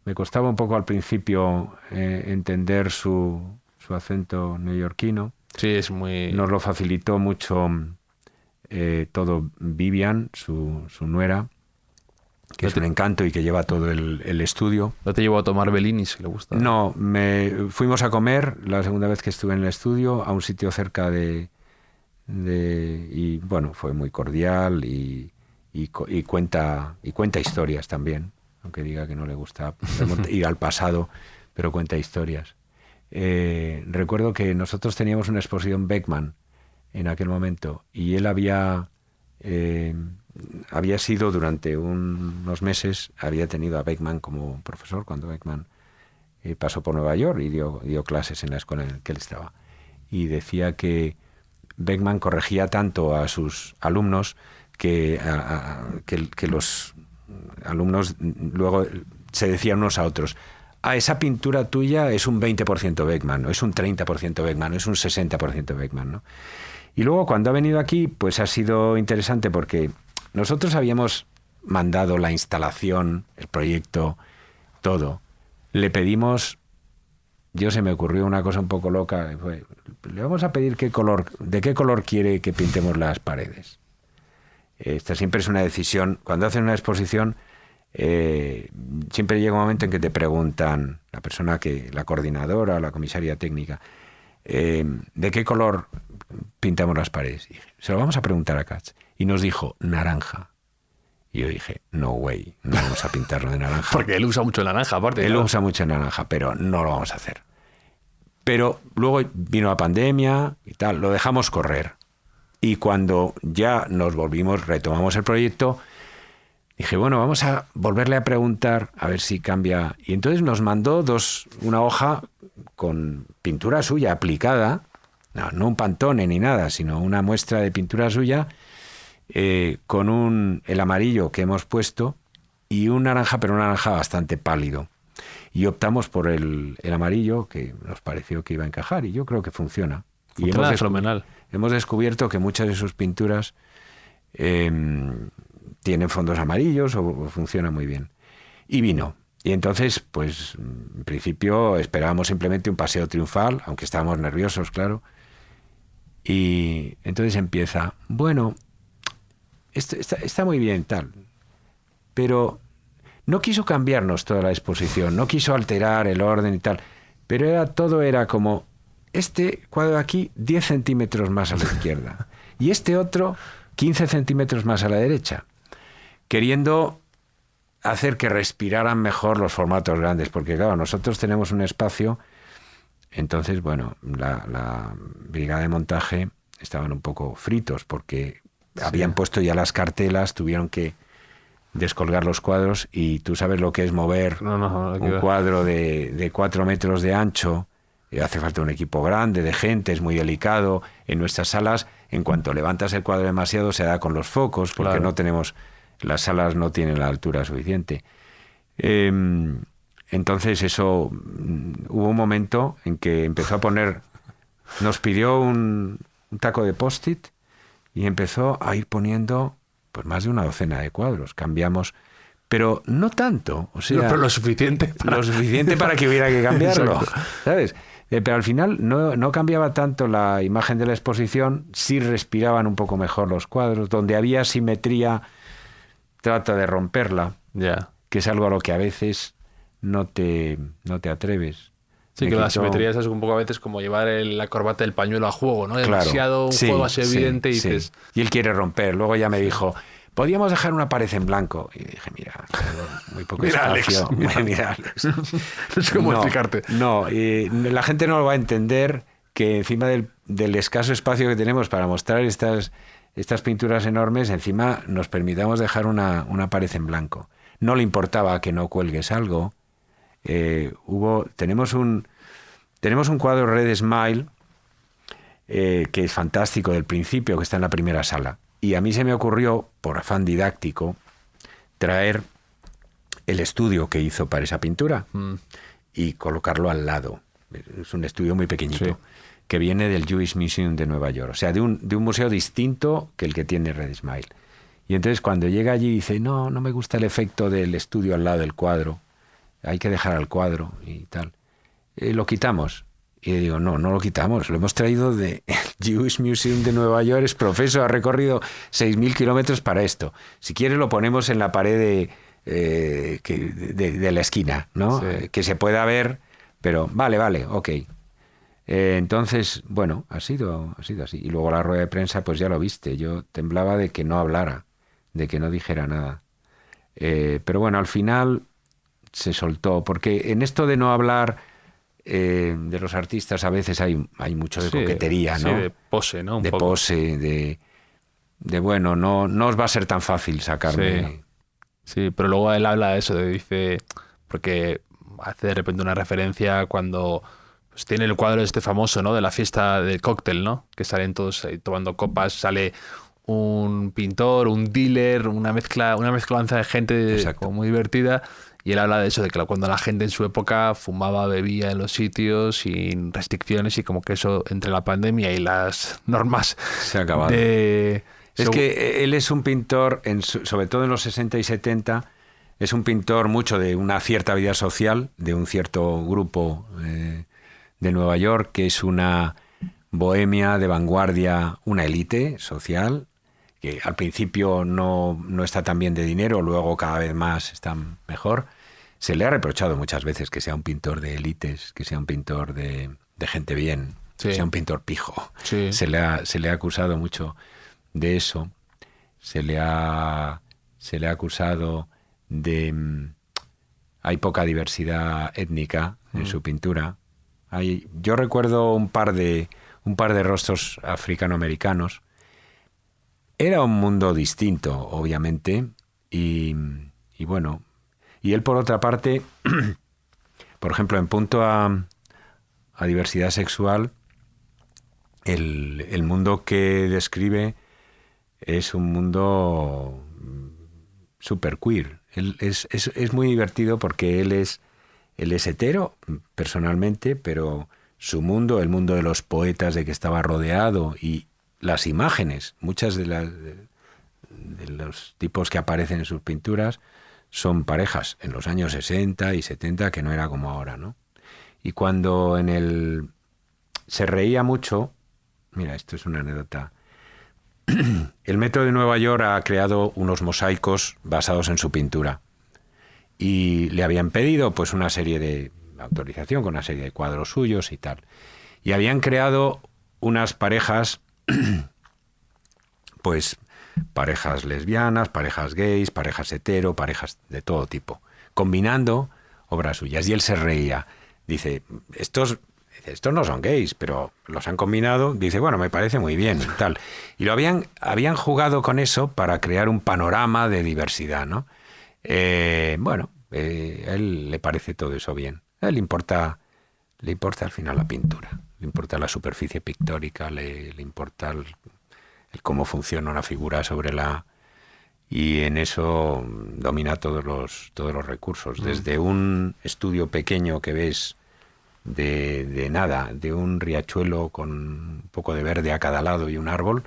C: Me costaba un poco al principio entender su acento neoyorquino.
A: Sí, es muy...
C: Nos lo facilitó mucho todo Vivian, su nuera, que es un encanto y que lleva todo el estudio.
A: ¿No te llevó a tomar Bellini, si le gusta?
C: No, fuimos a comer la segunda vez que estuve en el estudio a un sitio cerca y bueno, fue muy cordial y cuenta historias también, aunque diga que no le gusta ir al pasado, pero cuenta historias. Recuerdo que nosotros teníamos una exposición Beckman en aquel momento y él había sido durante unos meses, había tenido a Beckman como profesor cuando Beckman pasó por Nueva York y dio clases en la escuela en la que él estaba, y decía que Beckman corregía tanto a sus alumnos que los alumnos luego se decían unos a otros: esa pintura tuya es un 20% Beckman, o es un 30% Beckman, o es un 60% Beckman, ¿no? Y luego cuando ha venido aquí, pues ha sido interesante porque nosotros habíamos mandado la instalación, el proyecto, todo. Le pedimos, se me ocurrió una cosa un poco loca, le vamos a pedir de qué color quiere que pintemos las paredes. Esta siempre es una decisión. Cuando hacen una exposición, siempre llega un momento en que te preguntan, la coordinadora o la comisaria técnica, ¿de qué color pintamos las paredes? Y se lo vamos a preguntar a Katz. Y nos dijo, naranja. Y yo dije, no way, no vamos a pintarlo de naranja.
A: Porque él usa mucho el naranja, aparte.
C: Él usa mucho el naranja, pero no lo vamos a hacer. Pero luego vino la pandemia y tal, lo dejamos correr. Y cuando ya retomamos el proyecto, dije, bueno, vamos a volverle a preguntar a ver si cambia. Y entonces nos mandó una hoja con pintura suya aplicada, no un Pantone ni nada, sino una muestra de pintura suya, con el amarillo que hemos puesto y un naranja, pero un naranja bastante pálido. Y optamos por el amarillo, que nos pareció que iba a encajar, y yo creo que funciona.
A: Funciona fenomenal.
C: Hemos descubierto que muchas de sus pinturas tienen fondos amarillos o funcionan muy bien. Y vino Y entonces, pues, en principio esperábamos simplemente un paseo triunfal, aunque estábamos nerviosos, claro. Y entonces empieza, bueno, esto está muy bien, tal, pero no quiso cambiarnos toda la exposición, no quiso alterar el orden y tal, pero todo era como, este cuadro de aquí 10 centímetros más a la izquierda y este otro 15 centímetros más a la derecha, queriendo hacer que respiraran mejor los formatos grandes, porque claro, nosotros tenemos un espacio. Entonces, bueno, la brigada de montaje estaban un poco fritos porque habían puesto ya las cartelas, tuvieron que descolgar los cuadros y tú sabes lo que es mover un cuadro de 4 metros de ancho. Hace falta un equipo grande de gente, es muy delicado. En nuestras salas, en cuanto levantas el cuadro demasiado, se da con los focos porque
A: claro.
C: no tenemos, las salas no tienen la altura suficiente. Entonces eso, hubo un momento en que empezó a poner, nos pidió un taco de post-it y empezó a ir poniendo pues más de una docena de cuadros. Cambiamos, pero no tanto, o sea,
A: No, pero lo suficiente
C: para que hubiera que cambiarlo,
A: Exacto.
C: ¿sabes? Pero al final no cambiaba tanto la imagen de la exposición, sí respiraban un poco mejor los cuadros, donde había simetría, trata de romperla,
A: Ya.
C: que es algo a lo que a veces no te atreves.
A: Sí,
C: Me
A: que la
C: quitó-
A: simetría es un poco a veces como llevar la corbata del pañuelo a juego, ¿no?
C: Claro,
A: Demasiado un
C: sí,
A: juego así
C: sí,
A: evidente y
C: sí.
A: dices...
C: Y él quiere romper. Luego ya me dijo, podríamos dejar una pared en blanco. Y dije, mira, muy poco
A: Mira,
C: espacio.
A: Alex,
C: Mira, Alex.
A: No sé cómo explicarte.
C: No, la gente no lo va a entender que encima del escaso espacio que tenemos para mostrar estas pinturas enormes, encima nos permitamos dejar una pared en blanco. No le importaba que no cuelgues algo. Tenemos un cuadro Red Smile que es fantástico del principio, que está en la primera sala. Y a mí se me ocurrió, por afán didáctico, traer el estudio que hizo para esa pintura y colocarlo al lado. Es un estudio muy pequeñito,
A: Sí.
C: que viene del Jewish Museum de Nueva York. O sea, de un museo distinto que el que tiene Red Smile. Y entonces cuando llega allí dice, no me gusta el efecto del estudio al lado del cuadro. Hay que dejar al cuadro y tal. Lo quitamos. Y le digo, no lo quitamos. Lo hemos traído de Jewish Museum de Nueva York. Es profesor, ha recorrido 6.000 kilómetros para esto. Si quieres lo ponemos en la pared de la esquina, ¿no?
A: Sí.
C: Que se pueda ver, pero vale, ok. Entonces, bueno, ha sido así. Y luego la rueda de prensa, pues ya lo viste. Yo temblaba de que no hablara, de que no dijera nada. Pero bueno, al final se soltó, porque en esto de no hablar de los artistas a veces hay mucho de coquetería, ¿no?
A: Sí, de pose, ¿no? Un
C: de
A: poco.
C: pose, de bueno, no os va a ser tan fácil sacarme.
A: Sí, pero luego él habla de eso, dice, porque hace de repente una referencia cuando pues, tiene el cuadro este famoso, ¿no? De la fiesta del cóctel, ¿no? Que salen todos ahí tomando copas, sale un pintor, un dealer, una mezclanza de gente como muy divertida. Y él habla de eso, de que cuando la gente en su época fumaba, bebía en los sitios sin restricciones y como que eso entre la pandemia y las normas
C: Se ha acabado. Es que él es un pintor, sobre todo en los 60 y 70, es un pintor mucho de una cierta vida social, de un cierto grupo de Nueva York, que es una bohemia de vanguardia, una élite social, que al principio no está tan bien de dinero, luego cada vez más está mejor. Se le ha reprochado muchas veces que sea un pintor de élites, que sea un pintor de gente bien, que sea un pintor pijo.
A: Sí.
C: Se le ha acusado mucho de eso. Se le ha acusado de... hay poca diversidad étnica en su pintura. Yo recuerdo un par de rostros africanoamericanos. Era un mundo distinto, obviamente, y bueno, y él por otra parte, por ejemplo, en punto a diversidad sexual, el mundo que describe es un mundo super queer. Es muy divertido porque él es hetero, personalmente, pero su mundo, el mundo de los poetas de que estaba rodeado y las imágenes, muchas de los tipos que aparecen en sus pinturas son parejas en los años 60 y 70, que no era como ahora, ¿no? Y cuando se reía mucho, mira, esto es una anécdota. El Metro de Nueva York ha creado unos mosaicos basados en su pintura y le habían pedido pues una serie de autorización con una serie de cuadros suyos y tal. Y habían creado unas parejas, pues parejas lesbianas, parejas gays, parejas hetero, parejas de todo tipo, combinando obras suyas. Y él se reía. Dice, estos no son gays, pero los han combinado. Dice, bueno, me parece muy bien, tal. Y habían jugado con eso para crear un panorama de diversidad, ¿no? A él le parece todo eso bien. A él le importa al final la pintura, le importa la superficie pictórica, le importa el cómo funciona una figura sobre y en eso domina todos los recursos. Desde un estudio pequeño que ves de nada, de un riachuelo con un poco de verde a cada lado y un árbol,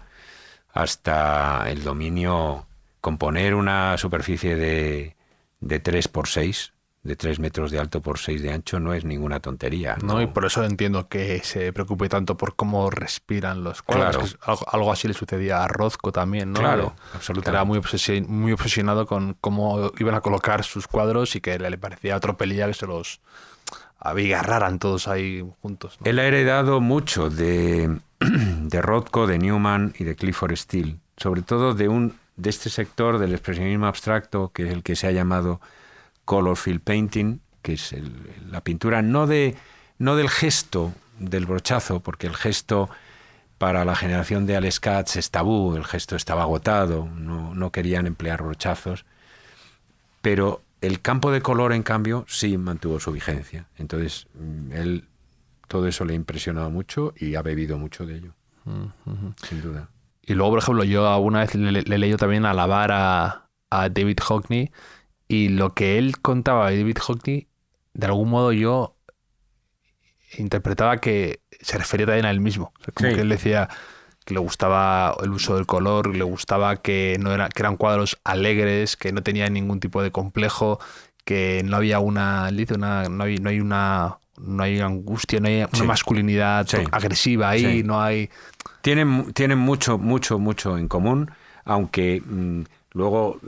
C: hasta el dominio, componer una superficie de 3x6, de 3 metros de alto por 6 de ancho, no es ninguna tontería.
A: No, y por eso entiendo que se preocupe tanto por cómo respiran los cuadros.
C: Claro.
A: Algo así le sucedía a Rothko también, ¿no?
C: Claro, absolutamente.
A: Era muy obsesionado con cómo iban a colocar sus cuadros y que le parecía atropelía que se los abigarraran todos ahí juntos, ¿no?
C: Él ha heredado mucho de Rothko, de Newman y de Clifford Steele, sobre todo de este sector del expresionismo abstracto, que es el que se ha llamado color field painting, que es la pintura no del gesto, del brochazo, porque el gesto para la generación de Alex Katz es tabú, el gesto estaba agotado, no querían emplear brochazos, pero el campo de color, en cambio, sí mantuvo su vigencia. Entonces, él, todo eso le ha impresionado mucho y ha bebido mucho de ello, sin duda.
A: Y luego, por ejemplo, yo alguna vez le he leído también alabar a David Hockney, y lo que él contaba de David Hockney, de algún modo yo interpretaba que se refería también a él mismo. O sea, como que él decía que le gustaba el uso del color, le gustaba que eran cuadros alegres, que no tenían ningún tipo de complejo, que no había no hay angustia, no hay una masculinidad agresiva ahí,
C: Sí.
A: no hay...
C: Tienen mucho en común, aunque luego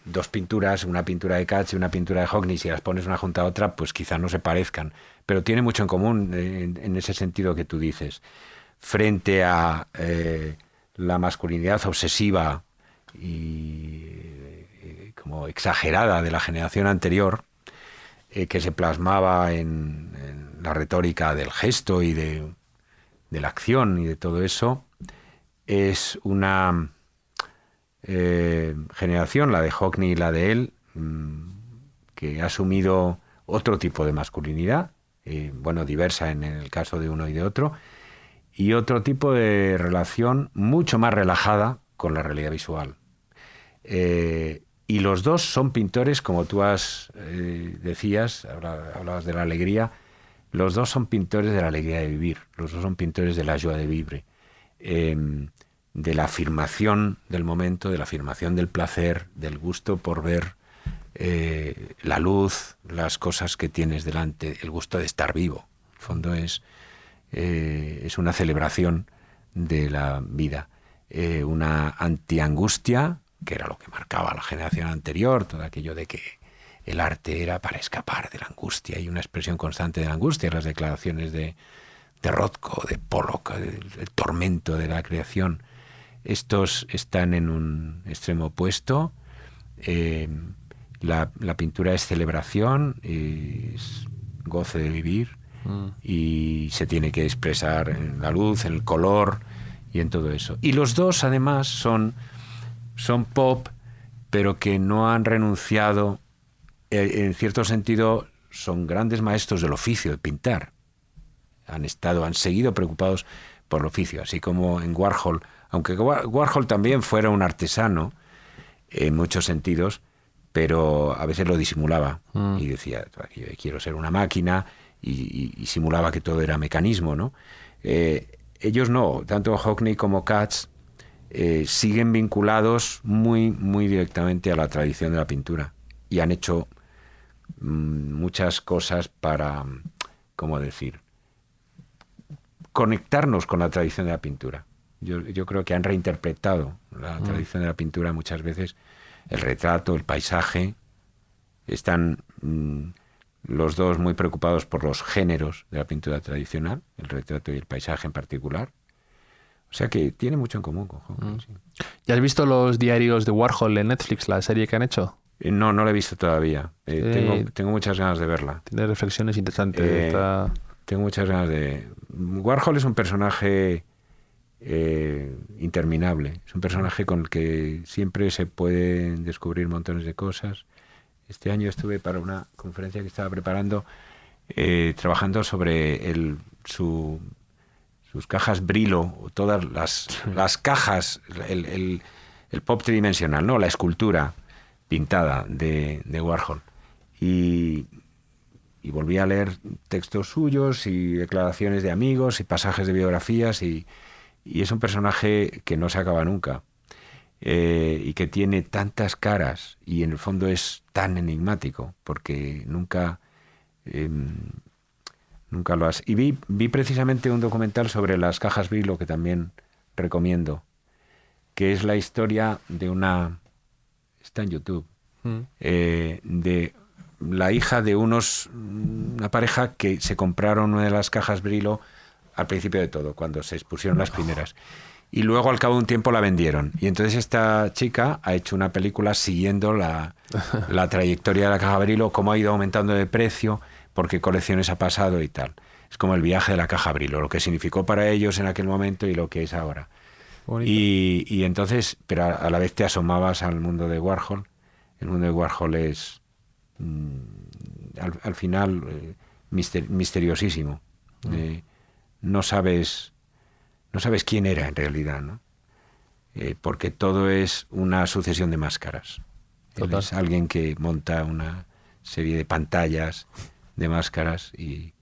C: dos pinturas, una pintura de Katz y una pintura de Hockney, si las pones una junto a otra, pues quizá no se parezcan, pero tiene mucho en común en ese sentido que tú dices. Frente a la masculinidad obsesiva y como exagerada de la generación anterior, que se plasmaba en la retórica del gesto y de la acción y de todo eso, es una generación, la de Hockney y la de él, que ha asumido otro tipo de masculinidad, diversa en el caso de uno y de otro, y otro tipo de relación mucho más relajada con la realidad visual. Y los dos son pintores, como tú decías, hablabas de la alegría, los dos son pintores de la alegría de vivir, los dos son pintores de la joie de vivre, de la afirmación del momento, de la afirmación del placer, del gusto por ver la luz, las cosas que tienes delante, el gusto de estar vivo. En el fondo es una celebración de la vida, una antiangustia, que era lo que marcaba la generación anterior, todo aquello de que el arte era para escapar de la angustia y una expresión constante de la angustia, las declaraciones de Rothko, de Pollock, el tormento de la creación. Estos están en un extremo opuesto. La pintura es celebración, es goce de vivir y se tiene que expresar en la luz, en el color y en todo eso. Y los dos además son pop, pero que no han renunciado, en cierto sentido son grandes maestros del oficio de pintar. Han seguido preocupados por el oficio, así como en Warhol, aunque Warhol también fuera un artesano en muchos sentidos, pero a veces lo disimulaba y decía, quiero ser una máquina, y simulaba que todo era mecanismo, ¿no? Ellos no, tanto Hockney como Katz siguen vinculados muy, muy directamente a la tradición de la pintura. y han hecho muchas cosas para, ¿cómo decir?, conectarnos con la tradición de la pintura. Yo creo que han reinterpretado la tradición de la pintura muchas veces, el retrato, el paisaje. Están los dos muy preocupados por los géneros de la pintura tradicional, el retrato y el paisaje en particular. O sea que tiene mucho en común con Hawking. Sí.
A: ¿Ya has visto los diarios de Warhol en Netflix, la serie que han hecho?
C: No la he visto todavía. Tengo muchas ganas de verla.
A: Tiene reflexiones interesantes.
C: Tengo muchas ganas de... Warhol es un personaje interminable. Es un personaje con el que siempre se pueden descubrir montones de cosas. Este año estuve para una conferencia que estaba preparando trabajando sobre sus cajas Brillo, todas las cajas, el pop tridimensional, ¿no? La escultura pintada de Warhol. Y volví a leer textos suyos y declaraciones de amigos y pasajes de biografías y es un personaje que no se acaba nunca y que tiene tantas caras y en el fondo es tan enigmático porque nunca lo has... Y vi precisamente un documental sobre las cajas Brillo que también recomiendo, que es la historia de una... Está en YouTube. De la hija de una pareja que se compraron una de las cajas Brillo al principio de todo, cuando se expusieron las primeras. Y luego al cabo de un tiempo la vendieron. Y entonces esta chica ha hecho una película siguiendo la trayectoria de la caja Brillo, cómo ha ido aumentando de precio, por qué colecciones ha pasado y tal. Es como el viaje de la caja Brillo, lo que significó para ellos en aquel momento y lo que es ahora. Y entonces, pero a la vez te asomabas al mundo de Warhol. El mundo de Warhol es al final misteriosísimo. No sabes quién era en realidad, ¿no? Porque todo es una sucesión de máscaras. Es alguien que monta una serie de pantallas de máscaras y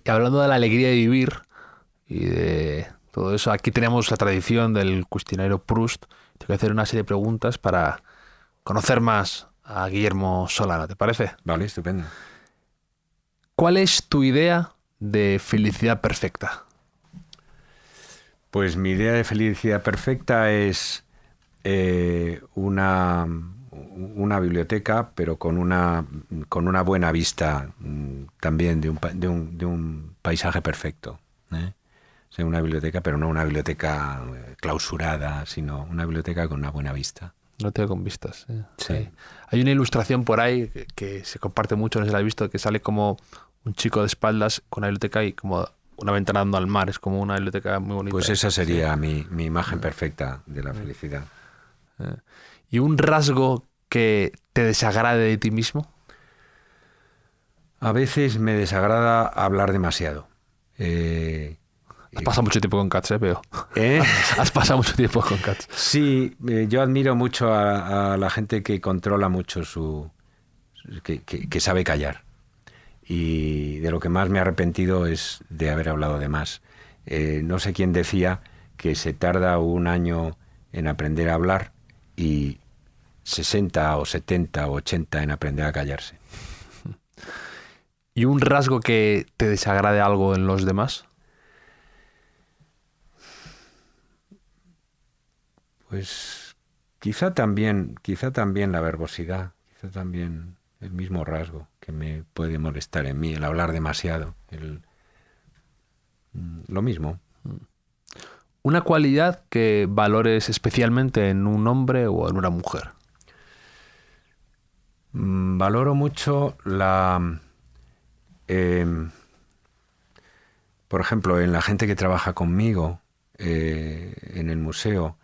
A: hablando de la alegría de vivir y de todo eso, aquí tenemos la tradición del cuestionario Proust. Te voy a hacer una serie de preguntas para conocer más a Guillermo Solana, ¿te parece?
C: Vale, estupendo.
A: ¿Cuál es tu idea de felicidad perfecta?
C: Pues mi idea de felicidad perfecta es una biblioteca, pero con una buena vista también de un paisaje perfecto. O sea, una biblioteca, pero no una biblioteca clausurada, sino una biblioteca con una buena vista.
A: No tengo con vistas.
C: Sí.
A: Hay una ilustración por ahí que se comparte mucho, no sé si la has visto, que sale como un chico de espaldas con una biblioteca y como una ventana dando al mar. Es como una biblioteca muy bonita.
C: Pues esa sería mi imagen perfecta de la felicidad.
A: ¿Y un rasgo que te desagrade de ti mismo?
C: A veces me desagrada hablar demasiado.
A: Has pasado mucho tiempo con Cats, veo. Has pasado mucho tiempo con Cats.
C: Sí, yo admiro mucho a la gente que controla mucho que sabe callar. Y de lo que más me he arrepentido es de haber hablado de más. No sé quién decía que se tarda 1 año en aprender a hablar y 60 o 70 o 80 en aprender a callarse.
A: ¿Y un rasgo que te desagrade algo en los demás?
C: Pues quizá también la verbosidad, quizá también el mismo rasgo que me puede molestar en mí, el hablar demasiado, lo mismo.
A: ¿Una cualidad que valores especialmente en un hombre o en una mujer?
C: Valoro mucho por ejemplo, en la gente que trabaja conmigo en el museo,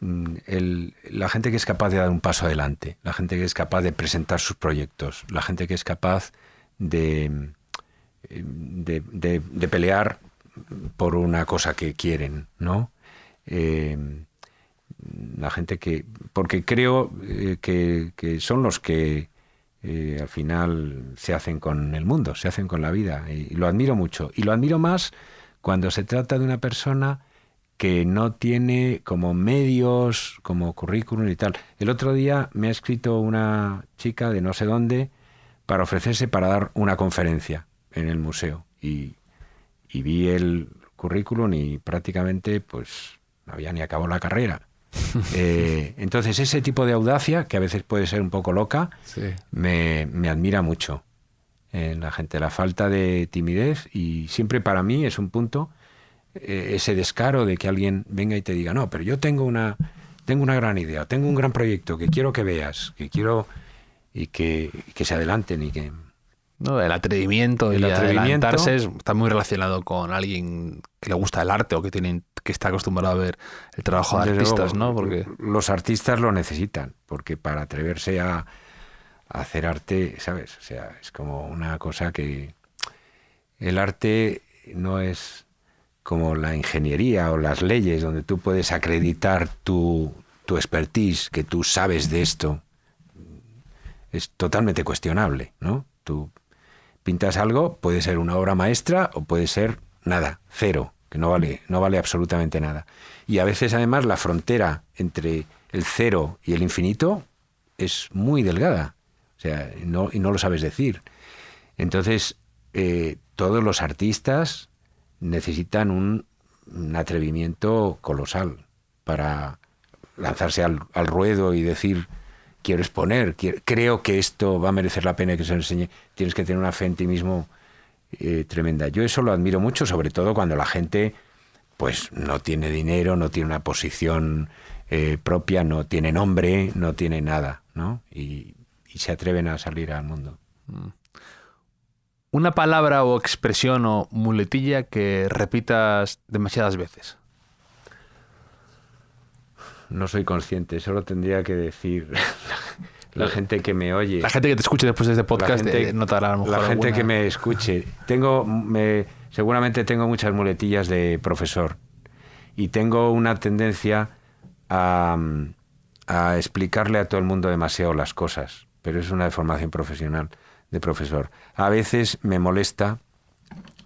C: la gente que es capaz de dar un paso adelante, la gente que es capaz de presentar sus proyectos, la gente que es capaz de pelear por una cosa que quieren, ¿no? La gente porque creo que son los que al final se hacen con el mundo, se hacen con la vida, y lo admiro mucho. Y lo admiro más cuando se trata de una persona que no tiene como medios, como currículum y tal. El otro día me ha escrito una chica de no sé dónde para ofrecerse para dar una conferencia en el museo. Y vi el currículum y prácticamente pues no había ni acabado la carrera. Entonces ese tipo de audacia, que a veces puede ser un poco loca,
A: Sí.
C: me admira mucho en la gente, la falta de timidez, y siempre para mí es un punto ese descaro de que alguien venga y te diga, no, pero yo tengo una gran idea, tengo un gran proyecto que quiero que veas, que quiero, y que se adelanten y que...
A: ¿No? El atrevimiento y adelantarse está muy relacionado con alguien que le gusta el arte o que está acostumbrado a ver el trabajo de artistas, ¿no? Porque
C: los artistas lo necesitan, porque para atreverse a hacer arte, ¿sabes? O sea, es como una cosa que... El arte no es como la ingeniería o las leyes, donde tú puedes acreditar tu expertise, que tú sabes de esto. Es totalmente cuestionable, ¿no? Tú pintas algo, puede ser una obra maestra o puede ser nada, cero, que no vale absolutamente nada. Y a veces, además, la frontera entre el cero y el infinito es muy delgada. O sea, y no lo sabes decir. Entonces, todos los artistas necesitan un atrevimiento colosal para lanzarse al ruedo y decir, quiero exponer, creo que esto va a merecer la pena que se lo enseñe. Tienes que tener una fe en ti mismo tremenda. Yo eso lo admiro mucho, sobre todo cuando la gente pues no tiene dinero, no tiene una posición propia, no tiene nombre, no tiene nada, ¿no? Y se atreven a salir al mundo.
A: Una palabra o expresión o muletilla que repitas demasiadas veces.
C: No soy consciente, solo tendría que decir la gente que me oye.
A: La gente que te escuche después de este podcast notará a lo mejor
C: la gente
A: alguna...
C: que me escuche. Seguramente tengo muchas muletillas de profesor y tengo una tendencia a explicarle a todo el mundo demasiado las cosas, pero es una deformación profesional de profesor. A veces me molesta,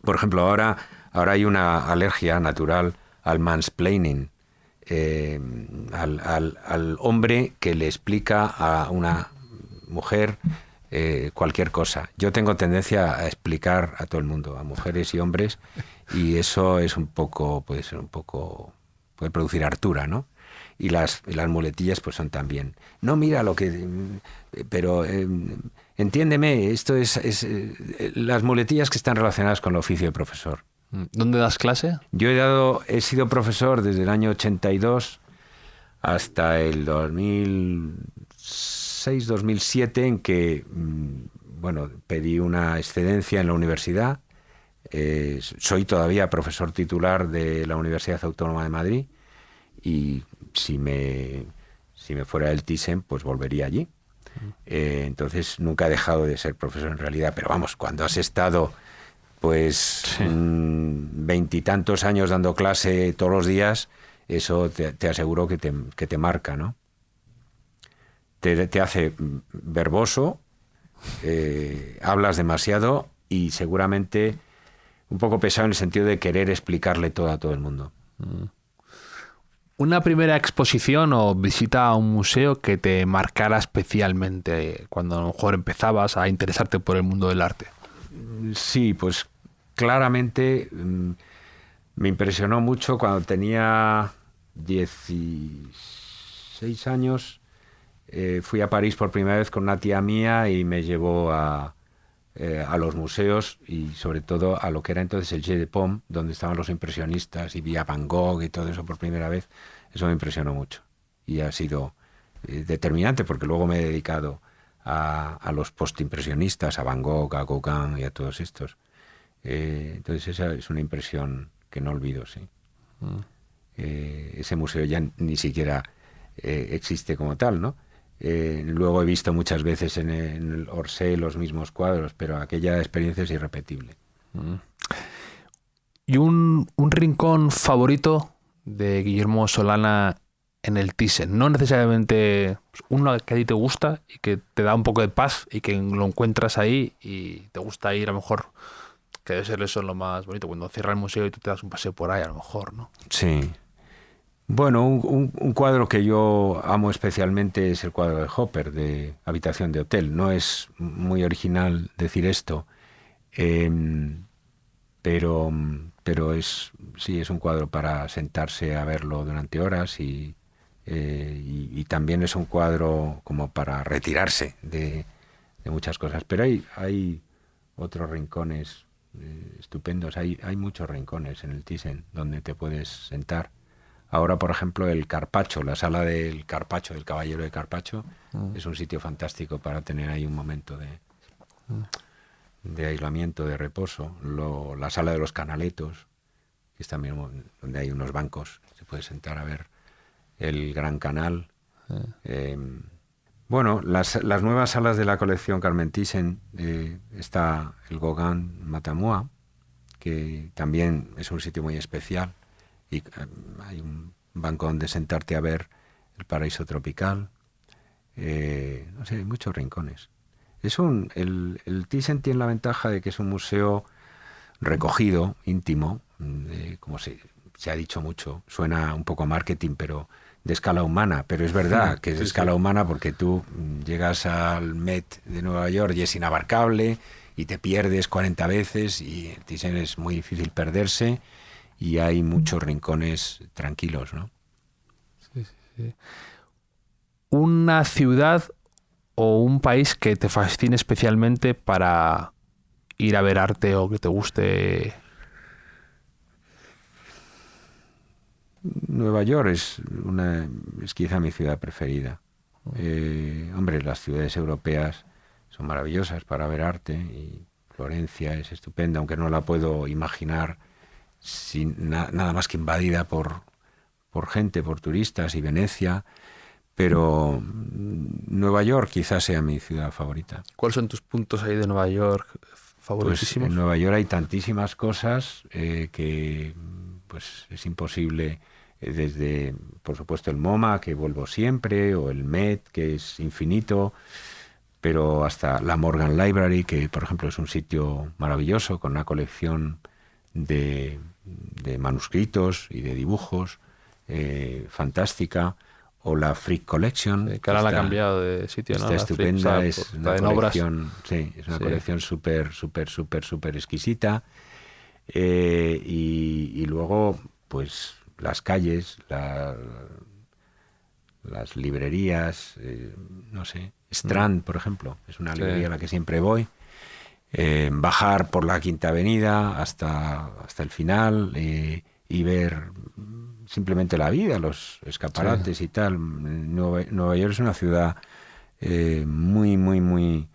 C: por ejemplo, ahora hay una alergia natural al mansplaining. Al hombre que le explica a una mujer cualquier cosa. Yo tengo tendencia a explicar a todo el mundo, a mujeres y hombres, y eso es puede producir hartura, ¿no? Y las muletillas pues son también. No, mira lo que... Pero entiéndeme, esto es las muletillas que están relacionadas con el oficio de profesor.
A: ¿Dónde das clase?
C: Yo he sido profesor desde el año 82 hasta el 2006-2007, en que pedí una excedencia en la universidad. Soy todavía profesor titular de la Universidad Autónoma de Madrid, y si me fuera el Thyssen, pues volvería allí. Entonces nunca he dejado de ser profesor en realidad, pero vamos, cuando has estado pues 20 y tantos años dando clase todos los días, eso te aseguro que te marca, ¿no? Te hace verboso, hablas demasiado y seguramente un poco pesado en el sentido de querer explicarle todo a todo el mundo.
A: ¿Una primera exposición o visita a un museo que te marcara especialmente cuando a lo mejor empezabas a interesarte por el mundo del arte?
C: Sí, pues claramente me impresionó mucho cuando tenía 16 años. Fui a París por primera vez con una tía mía y me llevó a los museos, y sobre todo a lo que era entonces el Jeu de Paume, donde estaban los impresionistas, y vi a Van Gogh y todo eso por primera vez. Eso me impresionó mucho y ha sido determinante, porque luego me he dedicado a los postimpresionistas, a Van Gogh, a Gauguin y a todos estos. Entonces esa es una impresión que no olvido, sí. Ese museo ya ni siquiera existe como tal, ¿no? Luego he visto muchas veces en el Orsay los mismos cuadros, pero aquella experiencia es irrepetible.
A: ¿Y un rincón favorito de Guillermo Solana en el Thyssen? No necesariamente uno que a ti te gusta y que te da un poco de paz y que lo encuentras ahí y te gusta ir, a lo mejor, que debe ser eso lo más bonito, cuando cierra el museo y tú te das un paseo por ahí, a lo mejor, ¿no?
C: Sí. Bueno, un cuadro que yo amo especialmente es el cuadro de Hopper, de Habitación de Hotel. No es muy original decir esto, em, pero sí, es un cuadro para sentarse a verlo durante horas y también es un cuadro como para retirarse de muchas cosas. Pero hay otros rincones estupendos, hay muchos rincones en el Thyssen donde te puedes sentar. Ahora, por ejemplo, el Carpaccio, la sala del Carpaccio, del Caballero de Carpaccio, es un sitio fantástico para tener ahí un momento de aislamiento, de reposo. La sala de los Canaletos, que es también donde hay unos bancos, se puede sentar a ver el Gran Canal. Bueno, las nuevas salas de la colección Carmen Thyssen, está el Gauguin Matamua, que también es un sitio muy especial, y hay un banco donde sentarte a ver el paraíso tropical. No sé, hay muchos rincones. El Thyssen tiene la ventaja de que es un museo recogido, íntimo, como se ha dicho mucho, suena un poco a marketing, pero de escala humana, pero es verdad que es de escala humana porque tú llegas al Met de Nueva York y es inabarcable y te pierdes 40 veces y el Thyssen es muy difícil perderse y hay muchos rincones tranquilos, ¿no?
A: Sí. Una ciudad o un país que te fascine especialmente para ir a ver arte o que te guste.
C: Nueva York es quizá mi ciudad preferida. Hombre, las ciudades europeas son maravillosas para ver arte y Florencia es estupenda, aunque no la puedo imaginar nada más que invadida por gente, por turistas, y Venecia, pero Nueva York quizás sea mi ciudad favorita.
A: ¿Cuáles son tus puntos ahí de Nueva York favoritísimos?
C: Pues en Nueva York hay tantísimas cosas que pues es imposible, desde, por supuesto, el MoMA, que vuelvo siempre, o el Met, que es infinito, pero hasta la Morgan Library, que por ejemplo es un sitio maravilloso, con una colección de manuscritos y de dibujos fantástica, o la Frick Collection,
A: que ahora la ha cambiado de sitio, ¿no?
C: Está estupenda,
A: Frick,
C: es una colección, sí, es una colección súper exquisita. Y luego, pues, las calles, las librerías, no sé, Strand, por ejemplo, es una librería a la que siempre voy. Bajar por la Quinta Avenida hasta el final y ver simplemente la vida, los escaparates y tal. Nueva York es una ciudad muy, muy, muy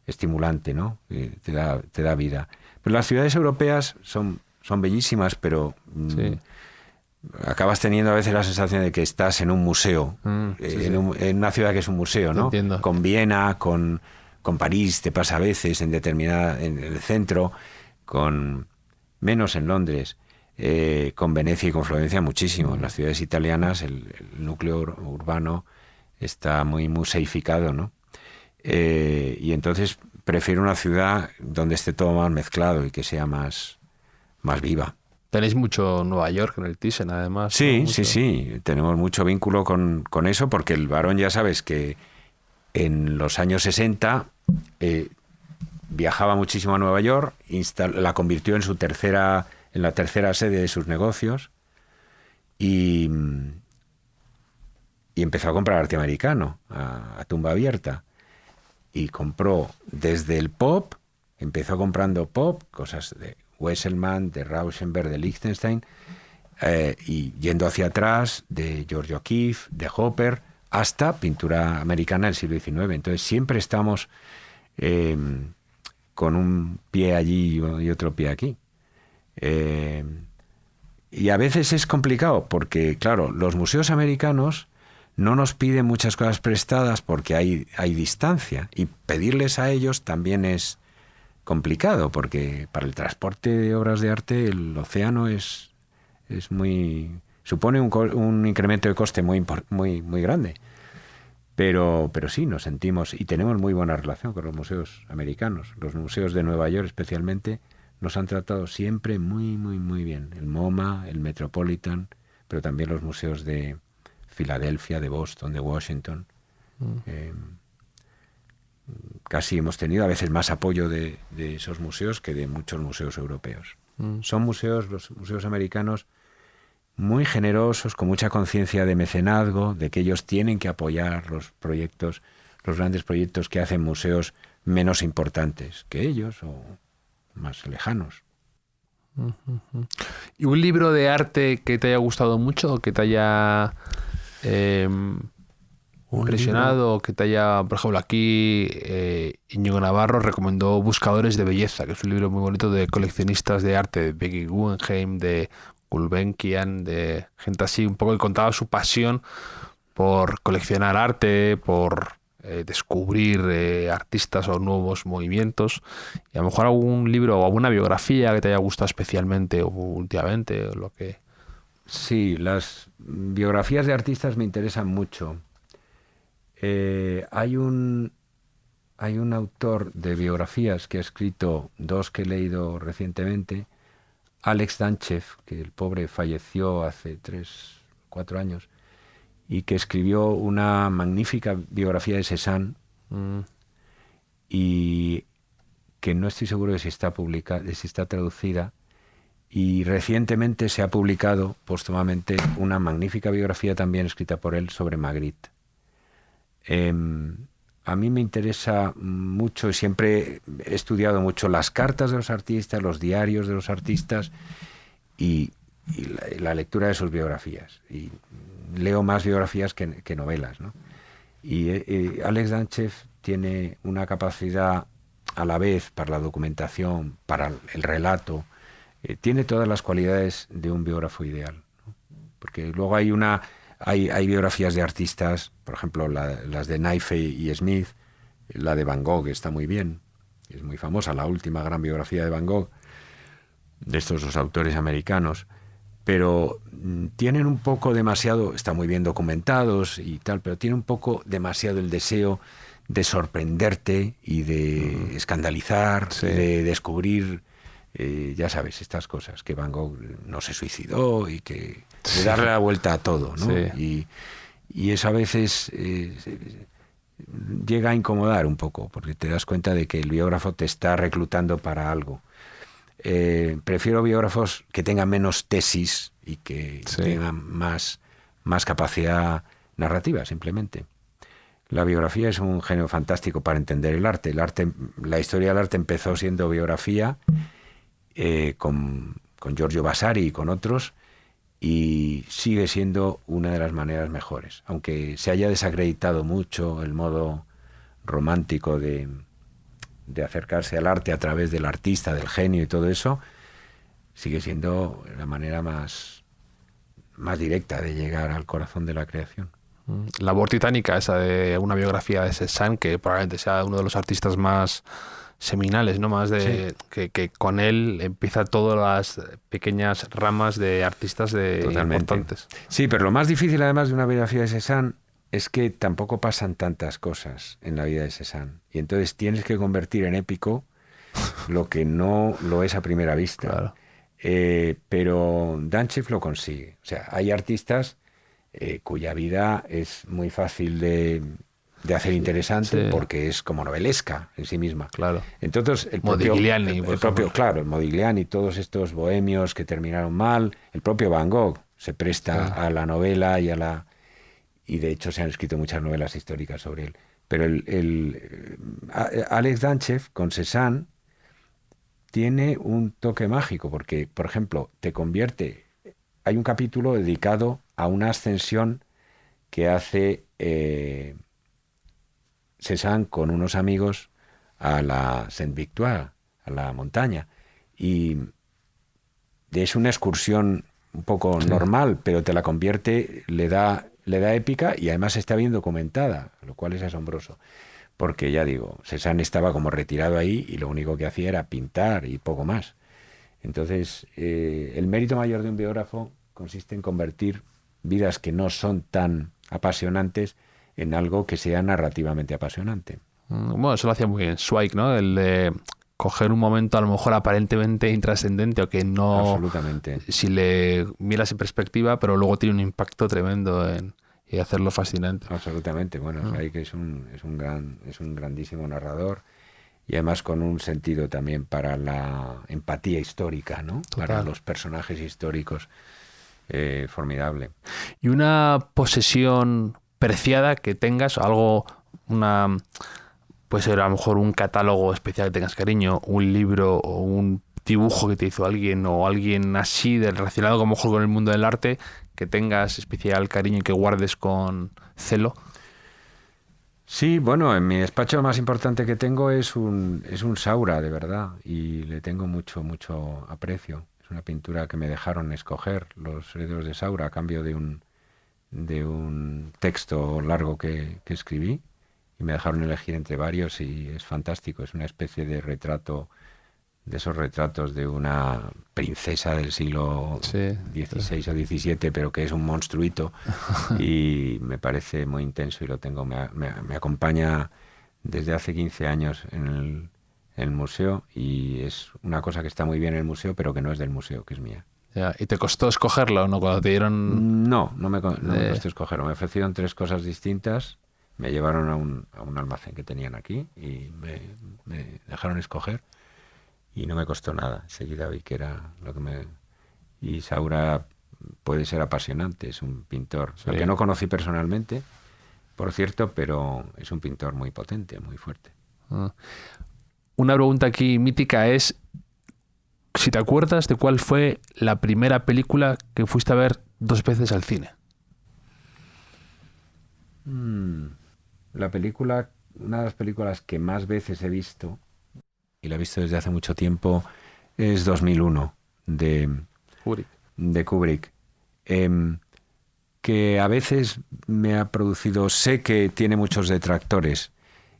C: estimulante, ¿no? Te da vida. Pero las ciudades europeas son bellísimas, pero acabas teniendo a veces la sensación de que estás en un museo, en una ciudad que es un museo, ¿no?
A: Entiendo.
C: Con Viena, con París, te pasa a veces en el centro, menos en Londres, con Venecia y con Florencia muchísimo. En las ciudades italianas el núcleo urbano está muy museificado, ¿no? Y entonces prefiero una ciudad donde esté todo más mezclado y que sea más viva.
A: Tenéis mucho Nueva York en el Thyssen, además.
C: Sí,
A: ¿no?
C: sí. Tenemos mucho vínculo con eso, porque el Barón, ya sabes que en los años 60 viajaba muchísimo a Nueva York, la convirtió en la tercera sede de sus negocios y empezó a comprar arte americano a tumba abierta. Y compró desde el pop, empezó comprando pop, cosas de Wesselmann, de Rauschenberg, de Lichtenstein, y yendo hacia atrás, de George O'Keeffe, de Hopper, hasta pintura americana del siglo XIX. Entonces siempre estamos con un pie allí y otro pie aquí. Y a veces es complicado porque, claro, los museos americanos no nos piden muchas cosas prestadas porque hay distancia, y pedirles a ellos también es complicado porque para el transporte de obras de arte el océano supone un incremento de coste muy grande. Pero sí, nos sentimos y tenemos muy buena relación con los museos americanos. Los museos de Nueva York especialmente nos han tratado siempre muy, muy, muy bien. El MoMA, el Metropolitan, pero también los museos de Filadelfia, de Boston, de Washington. Casi hemos tenido a veces más apoyo de esos museos que de muchos museos europeos. Son museos, los museos americanos, muy generosos, con mucha conciencia de mecenazgo, de que ellos tienen que apoyar los proyectos, los grandes proyectos que hacen museos menos importantes que ellos o más lejanos.
A: ¿Y un libro de arte que te haya gustado mucho o que te haya impresionado o que te haya, por ejemplo, aquí Íñigo Navarro recomendó Buscadores de Belleza, que es un libro muy bonito de coleccionistas de arte, de Becky Guggenheim, de Gulbenkian, de gente así, un poco que contaba su pasión por coleccionar arte, por descubrir artistas o nuevos movimientos, y a lo mejor algún libro o alguna biografía que te haya gustado especialmente o últimamente, o lo que...
C: Sí, las biografías de artistas me interesan mucho. Hay un autor de biografías que ha escrito 2 que he leído recientemente, Alex Danchev, que el pobre falleció hace 3-4 años, y que escribió una magnífica biografía de Cézanne, y que no estoy seguro de si está publicada, de si está traducida, y recientemente se ha publicado póstumamente una magnífica biografía también escrita por él sobre Magritte. A mí me interesa mucho, siempre he estudiado mucho las cartas de los artistas, los diarios de los artistas y la lectura de sus biografías. Y leo más biografías que novelas, ¿no? Y Alex Danchev tiene una capacidad a la vez para la documentación, para el relato, tiene todas las cualidades de un biógrafo ideal, ¿no? Porque luego hay biografías de artistas, por ejemplo, las de Naife y Smith, la de Van Gogh está muy bien, es muy famosa, la última gran biografía de Van Gogh, de estos 2 autores americanos, pero tienen un poco demasiado, están muy bien documentados y tal, pero tienen un poco demasiado el deseo de sorprenderte y de escandalizar, sí, y de descubrir, ya sabes, estas cosas, que Van Gogh no se suicidó y que de darle la vuelta a todo, ¿no? Sí. Y eso a veces llega a incomodar un poco, porque te das cuenta de que el biógrafo te está reclutando para algo. Prefiero biógrafos que tengan menos tesis y que tengan más capacidad narrativa, simplemente. La biografía es un género fantástico para entender el arte. La historia del arte empezó siendo biografía con Giorgio Vasari y con otros, y sigue siendo una de las maneras mejores. Aunque se haya desacreditado mucho el modo romántico de acercarse al arte a través del artista, del genio y todo eso, sigue siendo la manera más directa de llegar al corazón de la creación.
A: La labor titánica esa de una biografía de Cézanne, que probablemente sea uno de los artistas más seminales, ¿no? Más de sí, que con él empieza todas las pequeñas ramas de artistas importantes.
C: Sí, pero lo más difícil además de una biografía de Cézanne es que tampoco pasan tantas cosas en la vida de Cézanne, y entonces tienes que convertir en épico lo que no lo es a primera vista. Claro. Pero Danchev lo consigue. O sea, hay artistas cuya vida es muy fácil de hacer interesante, sí, porque es como novelesca en sí misma.
A: Claro.
C: Entonces, el
A: Modigliani,
C: Modigliani, todos estos bohemios que terminaron mal, el propio Van Gogh se presta a la novela y de hecho se han escrito muchas novelas históricas sobre él. Pero Alex Danchev con Cézanne tiene un toque mágico, porque, por ejemplo, hay un capítulo dedicado a una ascensión que hace Cézanne con unos amigos a la Sainte-Victoire, a la montaña, y es una excursión un poco normal, pero te la convierte, le da épica, y además está bien documentada, lo cual es asombroso, porque ya digo, Cézanne estaba como retirado ahí y lo único que hacía era pintar y poco más. Entonces, el mérito mayor de un biógrafo consiste en convertir vidas que no son tan apasionantes en algo que sea narrativamente apasionante.
A: Bueno, eso lo hacía muy bien Zweig, ¿no? El de coger un momento a lo mejor aparentemente intrascendente o que no...
C: Absolutamente.
A: Si le miras en perspectiva, pero luego tiene un impacto tremendo y hacerlo fascinante.
C: Absolutamente. Bueno, hay que es un grandísimo narrador y además con un sentido también para la empatía histórica, ¿no?
A: Total.
C: Para los personajes históricos. Formidable.
A: Y una posesión preciada que tengas, algo, puede ser a lo mejor un catálogo especial que tengas cariño, un libro o un dibujo que te hizo alguien o alguien así relacionado a lo mejor con el mundo del arte que tengas especial cariño y que guardes con celo.
C: Sí, bueno, en mi despacho lo más importante que tengo es un Saura, de verdad, y le tengo mucho aprecio. Es una pintura que me dejaron escoger los herederos de Saura a cambio de un texto largo que escribí y me dejaron elegir entre varios y es fantástico. Es una especie de retrato, de esos retratos de una princesa del siglo XVI o XVII, pero que es un monstruito y me parece muy intenso y lo tengo, me acompaña desde hace 15 años en el museo y es una cosa que está muy bien en el museo, pero que no es del museo, que es mía.
A: Ya. ¿Y te costó escogerlo, no? Cuando te dieron...
C: No me costó escogerlo. Me ofrecieron 3 cosas distintas, me llevaron a un almacén que tenían aquí y me dejaron escoger y no me costó nada. Enseguida vi que era lo que me... Y Saura puede ser apasionante, es un pintor, al que no conocí personalmente, por cierto, pero es un pintor muy potente, muy fuerte.
A: Una pregunta aquí mítica es si te acuerdas de cuál fue la primera película que fuiste a ver 2 veces al cine.
C: La película, una de las películas que más veces he visto, y la he visto desde hace mucho tiempo, es 2001, de Kubrick. Que a veces me ha producido, sé que tiene muchos detractores,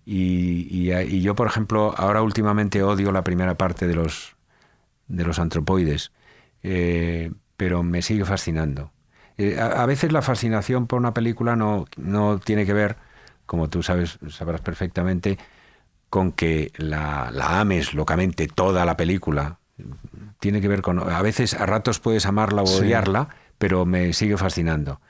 C: y yo, por ejemplo, ahora últimamente odio la primera parte de los antropoides, pero me sigue fascinando. A veces la fascinación por una película no tiene que ver, como tú sabrás perfectamente, con que la ames locamente toda la película. Tiene que ver con... A veces, a ratos puedes amarla o odiarla, pero me sigue fascinando.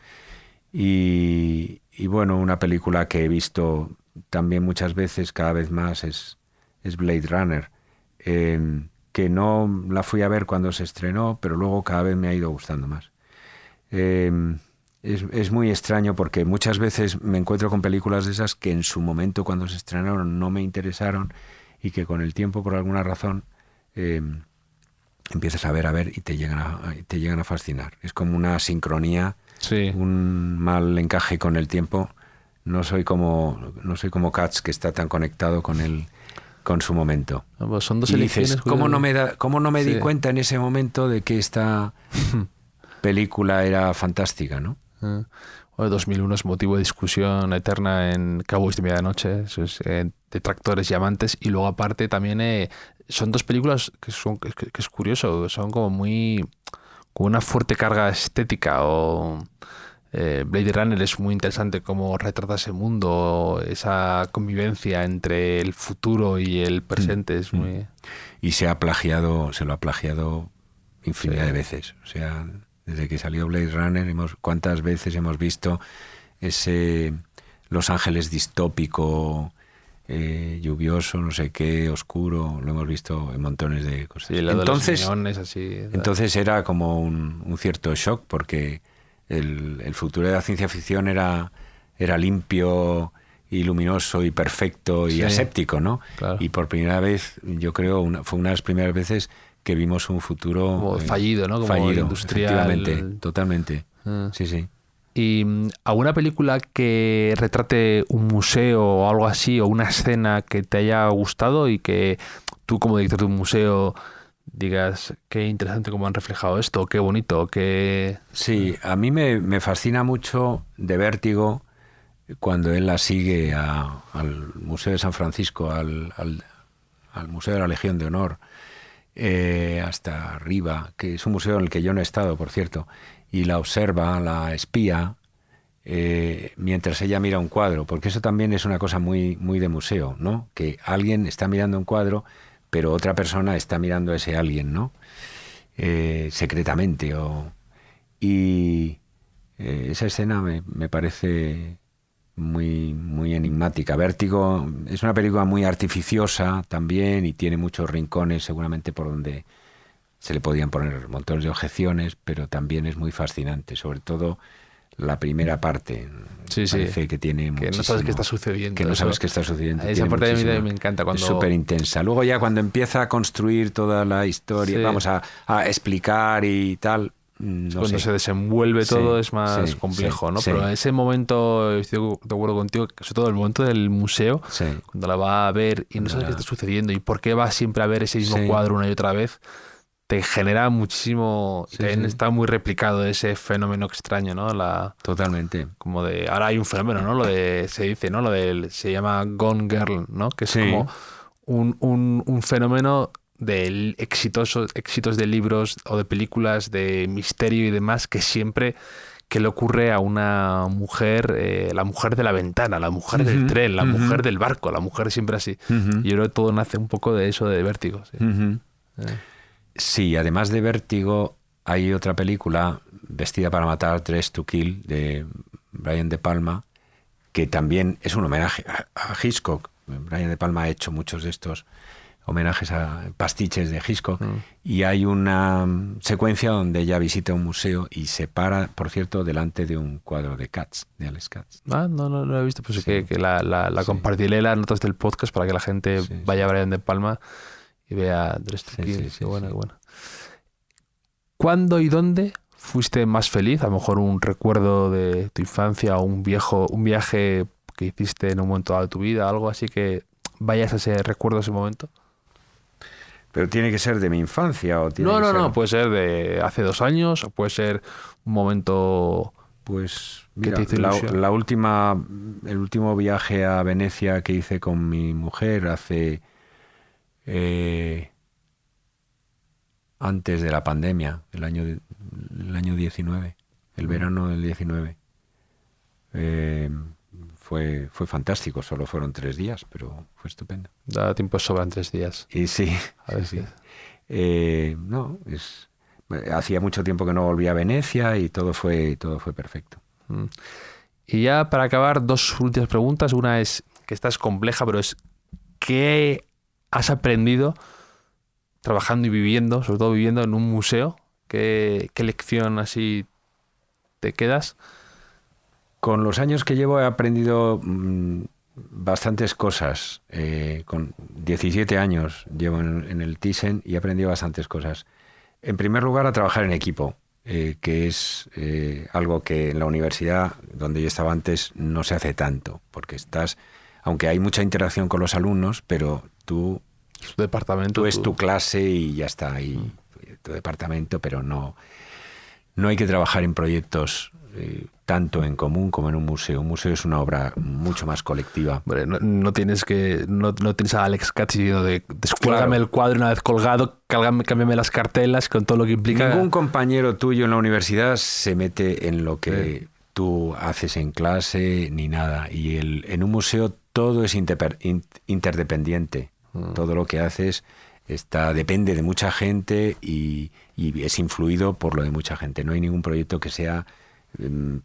C: Y bueno, una película que he visto también muchas veces, cada vez más, es Blade Runner, que no la fui a ver cuando se estrenó, pero luego cada vez me ha ido gustando más. Es muy extraño porque muchas veces me encuentro con películas de esas que en su momento cuando se estrenaron no me interesaron y que con el tiempo, por alguna razón, empiezas a ver y te llegan a fascinar. Es como una sincronía, un mal encaje con el tiempo. No soy como Katz, que está tan conectado con su momento.
A: Pues son dos
C: y
A: elecciones.
C: Dices, ¿cómo no me di cuenta en ese momento de que esta película era fantástica, ¿no?
A: Bueno, 2001 es motivo de discusión eterna en Cowboys de Medianoche, detractores y amantes, y luego aparte también son 2 películas que es curioso, son como con una fuerte carga estética. Blade Runner es muy interesante cómo retrata ese mundo, esa convivencia entre el futuro y el presente. Es muy...
C: Y se lo ha plagiado infinidad de veces. O sea, desde que salió Blade Runner, ¿cuántas veces hemos visto ese Los Ángeles distópico, lluvioso, no sé qué, oscuro? Lo hemos visto en montones de cosas.
A: Sí,
C: entonces era como un cierto shock, porque el futuro de la ciencia ficción era limpio y luminoso y perfecto y aséptico, ¿no?
A: Claro.
C: Y por primera vez, yo creo, fue una de las primeras veces que vimos un futuro
A: como fallido, ¿no? Como
C: fallido,
A: industrial.
C: efectivamente, totalmente. Sí.
A: ¿Y alguna película que retrate un museo o algo así, o una escena que te haya gustado y que tú, como director de un museo, digas qué interesante cómo han reflejado esto, qué bonito, qué...
C: Sí, a mí me fascina mucho de Vértigo cuando él la sigue al Museo de San Francisco, al Museo de la Legión de Honor, hasta arriba, que es un museo en el que yo no he estado, por cierto, y la observa, la espía, mientras ella mira un cuadro, porque eso también es una cosa muy, muy de museo, ¿no? Que alguien está mirando un cuadro, pero otra persona está mirando a ese alguien, ¿no? Secretamente. Y esa escena me parece muy, muy enigmática. Vértigo es una película muy artificiosa también y tiene muchos rincones seguramente por donde se le podían poner montones de objeciones, pero también es muy fascinante, sobre todo la primera parte. Parece que tiene
A: que no sabes qué está sucediendo.
C: Que no sabes qué está sucediendo.
A: Esa parte de mí me encanta.
C: Es súper intensa. Luego ya cuando empieza a construir toda la historia, vamos a explicar y tal...
A: cuando se desenvuelve todo es más complejo, ¿no? Pero en ese momento, estoy de acuerdo contigo, sobre todo el momento del museo, cuando la va a ver y no sabes qué está sucediendo y por qué va siempre a ver ese mismo cuadro una y otra vez, te genera muchísimo... y también está muy replicado ese fenómeno extraño, ¿no?
C: Totalmente.
A: Como de... Ahora hay un fenómeno, ¿no? Se dice, ¿no? Se llama Gone Girl, ¿no? Que es como un fenómeno de éxitos de libros o de películas de misterio y demás que siempre que le ocurre a una mujer, la mujer de la ventana, la mujer del tren, la mujer del barco, la mujer siempre así. Y yo creo que todo nace un poco de eso, de Vértigo.
C: Sí, además de Vértigo hay otra película, Vestida para matar, Dressed to Kill, de Brian De Palma, que también es un homenaje a Hitchcock. Brian De Palma ha hecho muchos de estos homenajes a pastiches de Hitchcock, y hay una secuencia donde ella visita un museo y se para, por cierto, delante de un cuadro de Katz, de Alex Katz.
A: No lo he visto, pues que la compartiré en las notas del podcast para que la gente vaya a Brian De Palma y vea Dressed to Kill. Qué bueno. ¿Cuándo y dónde fuiste más feliz? A lo mejor un recuerdo de tu infancia o un viaje que hiciste en un momento dado de tu vida, algo así que vayas a ese recuerdo, ese momento.
C: ¿Pero tiene que ser de mi infancia o tiene
A: No, puede ser de hace 2 años o puede ser un momento...
C: Pues mira, el último viaje a Venecia que hice con mi mujer hace... antes de la pandemia, el año 19, el verano del 19. Fue fantástico, solo fueron 3 días, pero fue estupendo.
A: Da tiempo sobra en 3 días.
C: Y sí,
A: a ver
C: sí. Hacía mucho tiempo que no volvía a Venecia y todo fue perfecto.
A: Y ya para acabar, 2 últimas preguntas. Una es, que esta es compleja, pero es ¿qué has aprendido trabajando y viviendo, sobre todo viviendo en un museo? ¿Qué lección así te quedas?
C: Con los años que llevo he aprendido bastantes cosas. Con 17 años llevo en el Thyssen y he aprendido bastantes cosas. En primer lugar, a trabajar en equipo, que es algo que en la universidad, donde yo estaba antes, no se hace tanto, porque aunque hay mucha interacción con los alumnos, pero tú es tu clase y ya está ahí, tu departamento, pero no hay que trabajar en proyectos tanto en común como en un museo. Un museo es una obra mucho más colectiva.
A: Hombre, no tienes a Alex Katz diciendo descuélgame el cuadro una vez colgado, cámbiame las cartelas con todo lo que implica.
C: Ningún compañero tuyo en la universidad se mete en lo que tú haces en clase ni nada. Y en un museo todo es interdependiente. Todo lo que haces depende de mucha gente y es influido por lo de mucha gente. No hay ningún proyecto que sea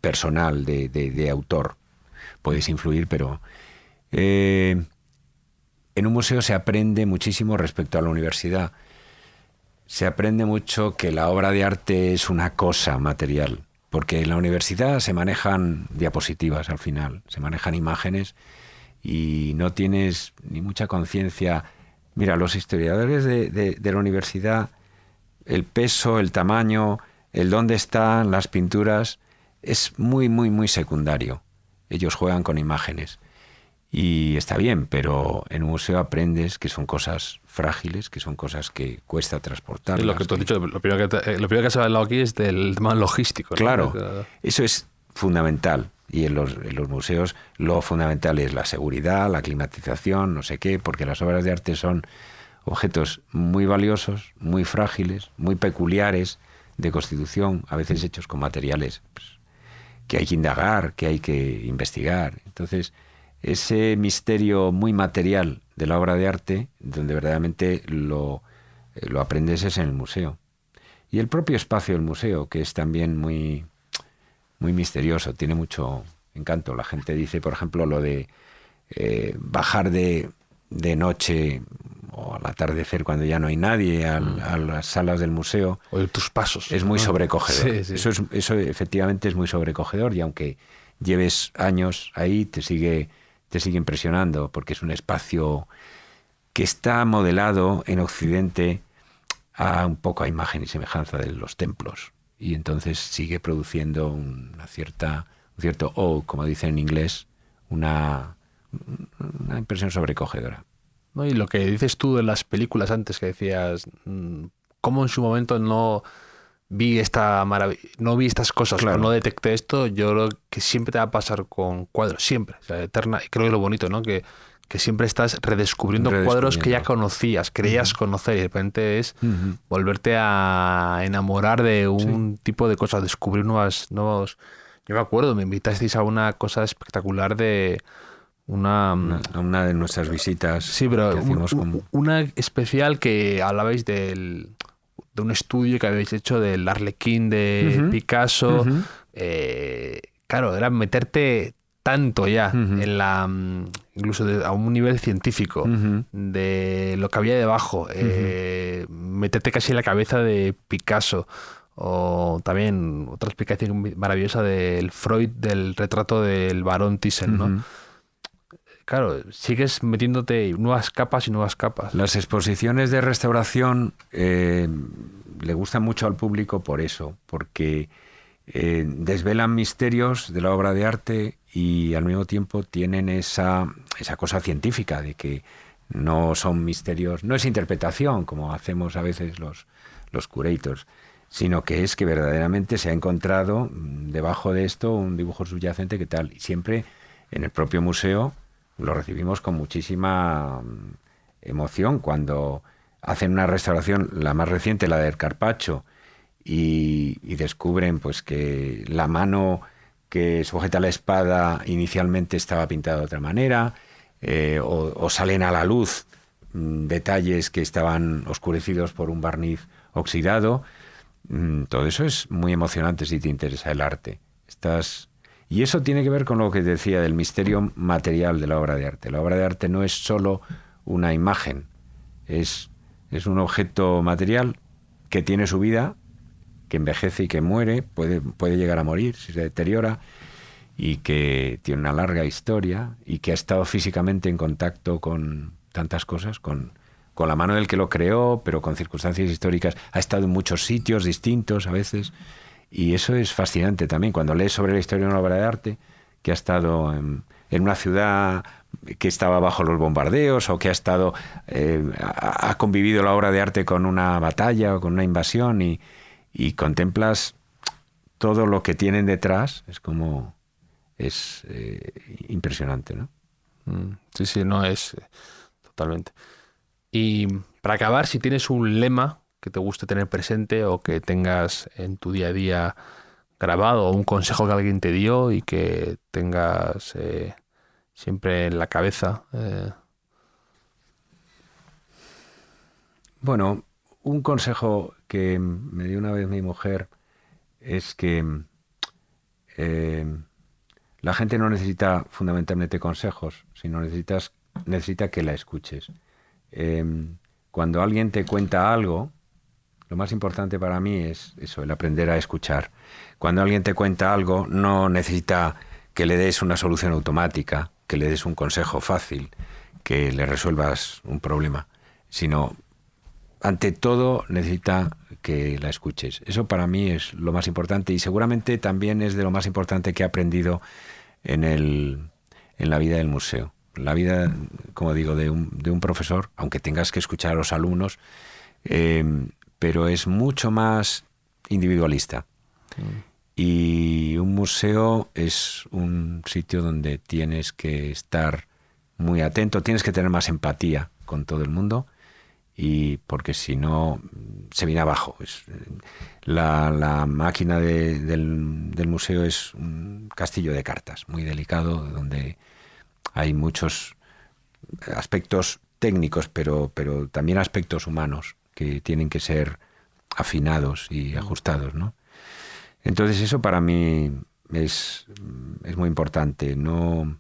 C: personal, de autor. Puedes influir, pero en un museo se aprende muchísimo respecto a la universidad. Se aprende mucho que la obra de arte es una cosa material, porque en la universidad se manejan diapositivas al final, se manejan imágenes y no tienes ni mucha conciencia. Mira, los historiadores de la universidad, el peso, el tamaño, el dónde están las pinturas, es muy, muy, muy secundario. Ellos juegan con imágenes. Y está bien, pero en un museo aprendes que son cosas frágiles, que son cosas que cuesta transportar.
A: Sí, lo que tú has dicho, lo primero que has hablado aquí es del tema logístico, ¿no?
C: Claro, eso es fundamental. Y en los museos lo fundamental es la seguridad, la climatización, no sé qué, porque las obras de arte son objetos muy valiosos, muy frágiles, muy peculiares de constitución, a veces hechos con materiales que hay que indagar, que hay que investigar. Entonces, ese misterio muy material de la obra de arte, donde verdaderamente lo aprendes es en el museo. Y el propio espacio del museo, que es también muy, muy misterioso, tiene mucho encanto. La gente dice, por ejemplo, lo de bajar de noche o al atardecer cuando ya no hay nadie a las salas del museo.
A: Oír tus pasos.
C: Es muy sobrecogedor.
A: Sí, sí.
C: Eso efectivamente es muy sobrecogedor, y aunque lleves años ahí, te sigue impresionando, porque es un espacio que está modelado en Occidente un poco a imagen y semejanza de los templos, y entonces sigue produciendo un cierto como dicen en inglés, una impresión sobrecogedora.
A: ¿No? Y lo que dices tú de las películas antes, que decías, cómo en su momento no vi no vi estas cosas,
C: Claro.
A: o no detecté esto. Yo creo que siempre te va a pasar con cuadros, siempre, o sea, eterna, y creo que es lo bonito, ¿no? Que siempre estás redescubriendo cuadros que ya conocías, creías conocer, y de repente es volverte a enamorar de un tipo de cosas, descubrir nuevos. Yo me acuerdo, me invitasteis a una cosa espectacular de una Sí, pero
C: que hacemos
A: una especial que hablabais de un estudio que habéis hecho del Arlequín de Picasso. Claro, era meterte tanto ya en incluso a un nivel científico de lo que había debajo, meterte casi en la cabeza de Picasso. O también otra explicación maravillosa del Freud, del retrato del Barón Thyssen, ¿no? Claro, sigues metiéndote nuevas capas y nuevas capas.
C: Las exposiciones de restauración le gustan mucho al público por eso, porque desvelan misterios de la obra de arte y al mismo tiempo tienen esa cosa científica de que no son misterios, no es interpretación como hacemos a veces los curators, sino que es que verdaderamente se ha encontrado debajo de esto un dibujo subyacente que tal. Y siempre en el propio museo lo recibimos con muchísima emoción cuando hacen una restauración, la más reciente, la del Carpaccio, y descubren pues que la mano que sujeta la espada inicialmente estaba pintada de otra manera, o salen a la luz detalles que estaban oscurecidos por un barniz oxidado. Todo eso es muy emocionante si te interesa el arte. Y eso tiene que ver con lo que decía del misterio material de la obra de arte. La obra de arte no es solo una imagen, es un objeto material que tiene su vida, que envejece y que muere, puede llegar a morir si se deteriora, y que tiene una larga historia y que ha estado físicamente en contacto con tantas cosas, con la mano del que lo creó, pero con circunstancias históricas. Ha estado en muchos sitios distintos a veces. Y eso es fascinante también, cuando lees sobre la historia de una obra de arte que ha estado en una ciudad que estaba bajo los bombardeos, o que ha convivido la obra de arte con una batalla o con una invasión, y contemplas todo lo que tienen detrás. Es impresionante, ¿no?
A: Sí, no, es totalmente. Y para acabar, si tienes un lema que te guste tener presente o que tengas en tu día a día grabado, o un consejo que alguien te dio y que tengas siempre en la cabeza.
C: Bueno, un consejo que me dio una vez mi mujer es que la gente no necesita fundamentalmente consejos, sino necesita que la escuches. Cuando alguien te cuenta algo, lo más importante para mí es eso, el aprender a escuchar. Cuando alguien te cuenta algo, no necesita que le des una solución automática, que le des un consejo fácil, que le resuelvas un problema, sino, ante todo, necesita que la escuches. Eso para mí es lo más importante, y seguramente también es de lo más importante que he aprendido en la vida del museo. La vida, como digo, de un profesor, aunque tengas que escuchar a los alumnos, pero es mucho más individualista. Y un museo es un sitio donde tienes que estar muy atento, tienes que tener más empatía con todo el mundo, y porque si no se viene abajo. La máquina del museo es un castillo de cartas muy delicado, donde hay muchos aspectos técnicos, pero también aspectos humanos que tienen que ser afinados y ajustados, ¿no? Entonces eso para mí es muy importante. No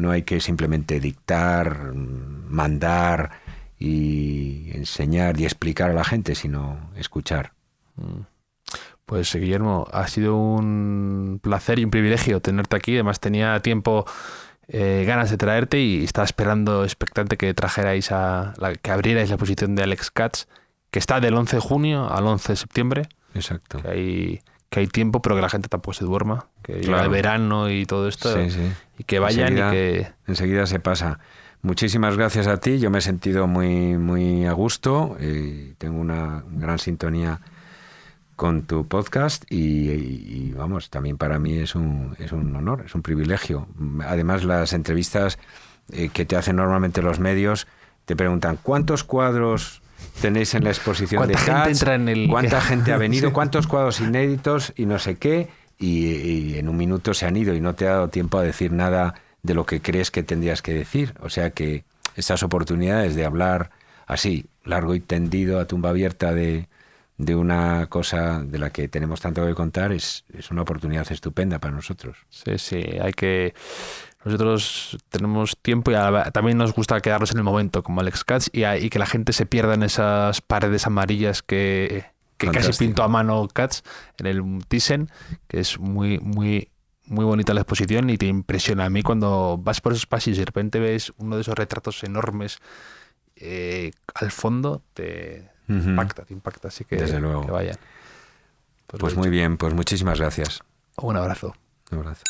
C: hay que simplemente dictar, mandar y enseñar y explicar a la gente, sino escuchar.
A: Pues Guillermo, ha sido un placer y un privilegio tenerte aquí. Además tenía tiempo, ganas de traerte y estaba esperando expectante que trajerais que abrierais la exposición de Alex Katz, que está del 11 de junio al 11 de septiembre.
C: Exacto.
A: Que hay tiempo, pero que la gente tampoco se duerma, que llega el verano y todo esto,
C: sí.
A: y que vayan
C: enseguida se pasa. Muchísimas gracias a ti, yo me he sentido muy, muy a gusto, tengo una gran sintonía con tu podcast y vamos, también para mí es un honor, es un privilegio. Además, las entrevistas que te hacen normalmente los medios te preguntan ¿cuántos cuadros tenéis en la exposición de Katz? ¿Cuánta gente ha venido? ¿Cuántos cuadros inéditos? Y no sé qué. Y en un minuto se han ido y no te ha dado tiempo a decir nada de lo que crees que tendrías que decir. O sea que estas oportunidades de hablar así, largo y tendido, a tumba abierta de una cosa de la que tenemos tanto que contar, es una oportunidad estupenda para nosotros.
A: Sí, nosotros tenemos tiempo y también nos gusta quedarnos en el momento, como Alex Katz, y que la gente se pierda en esas paredes amarillas que casi pintó a mano Katz en el Thyssen, que es muy, muy, muy bonita la exposición y te impresiona. A mí cuando vas por esos pasillos y de repente ves uno de esos retratos enormes al fondo, te impacta, así que,
C: desde luego,
A: que vayan.
C: Pues muy bien, pues muchísimas gracias.
A: Un abrazo.
C: Un abrazo.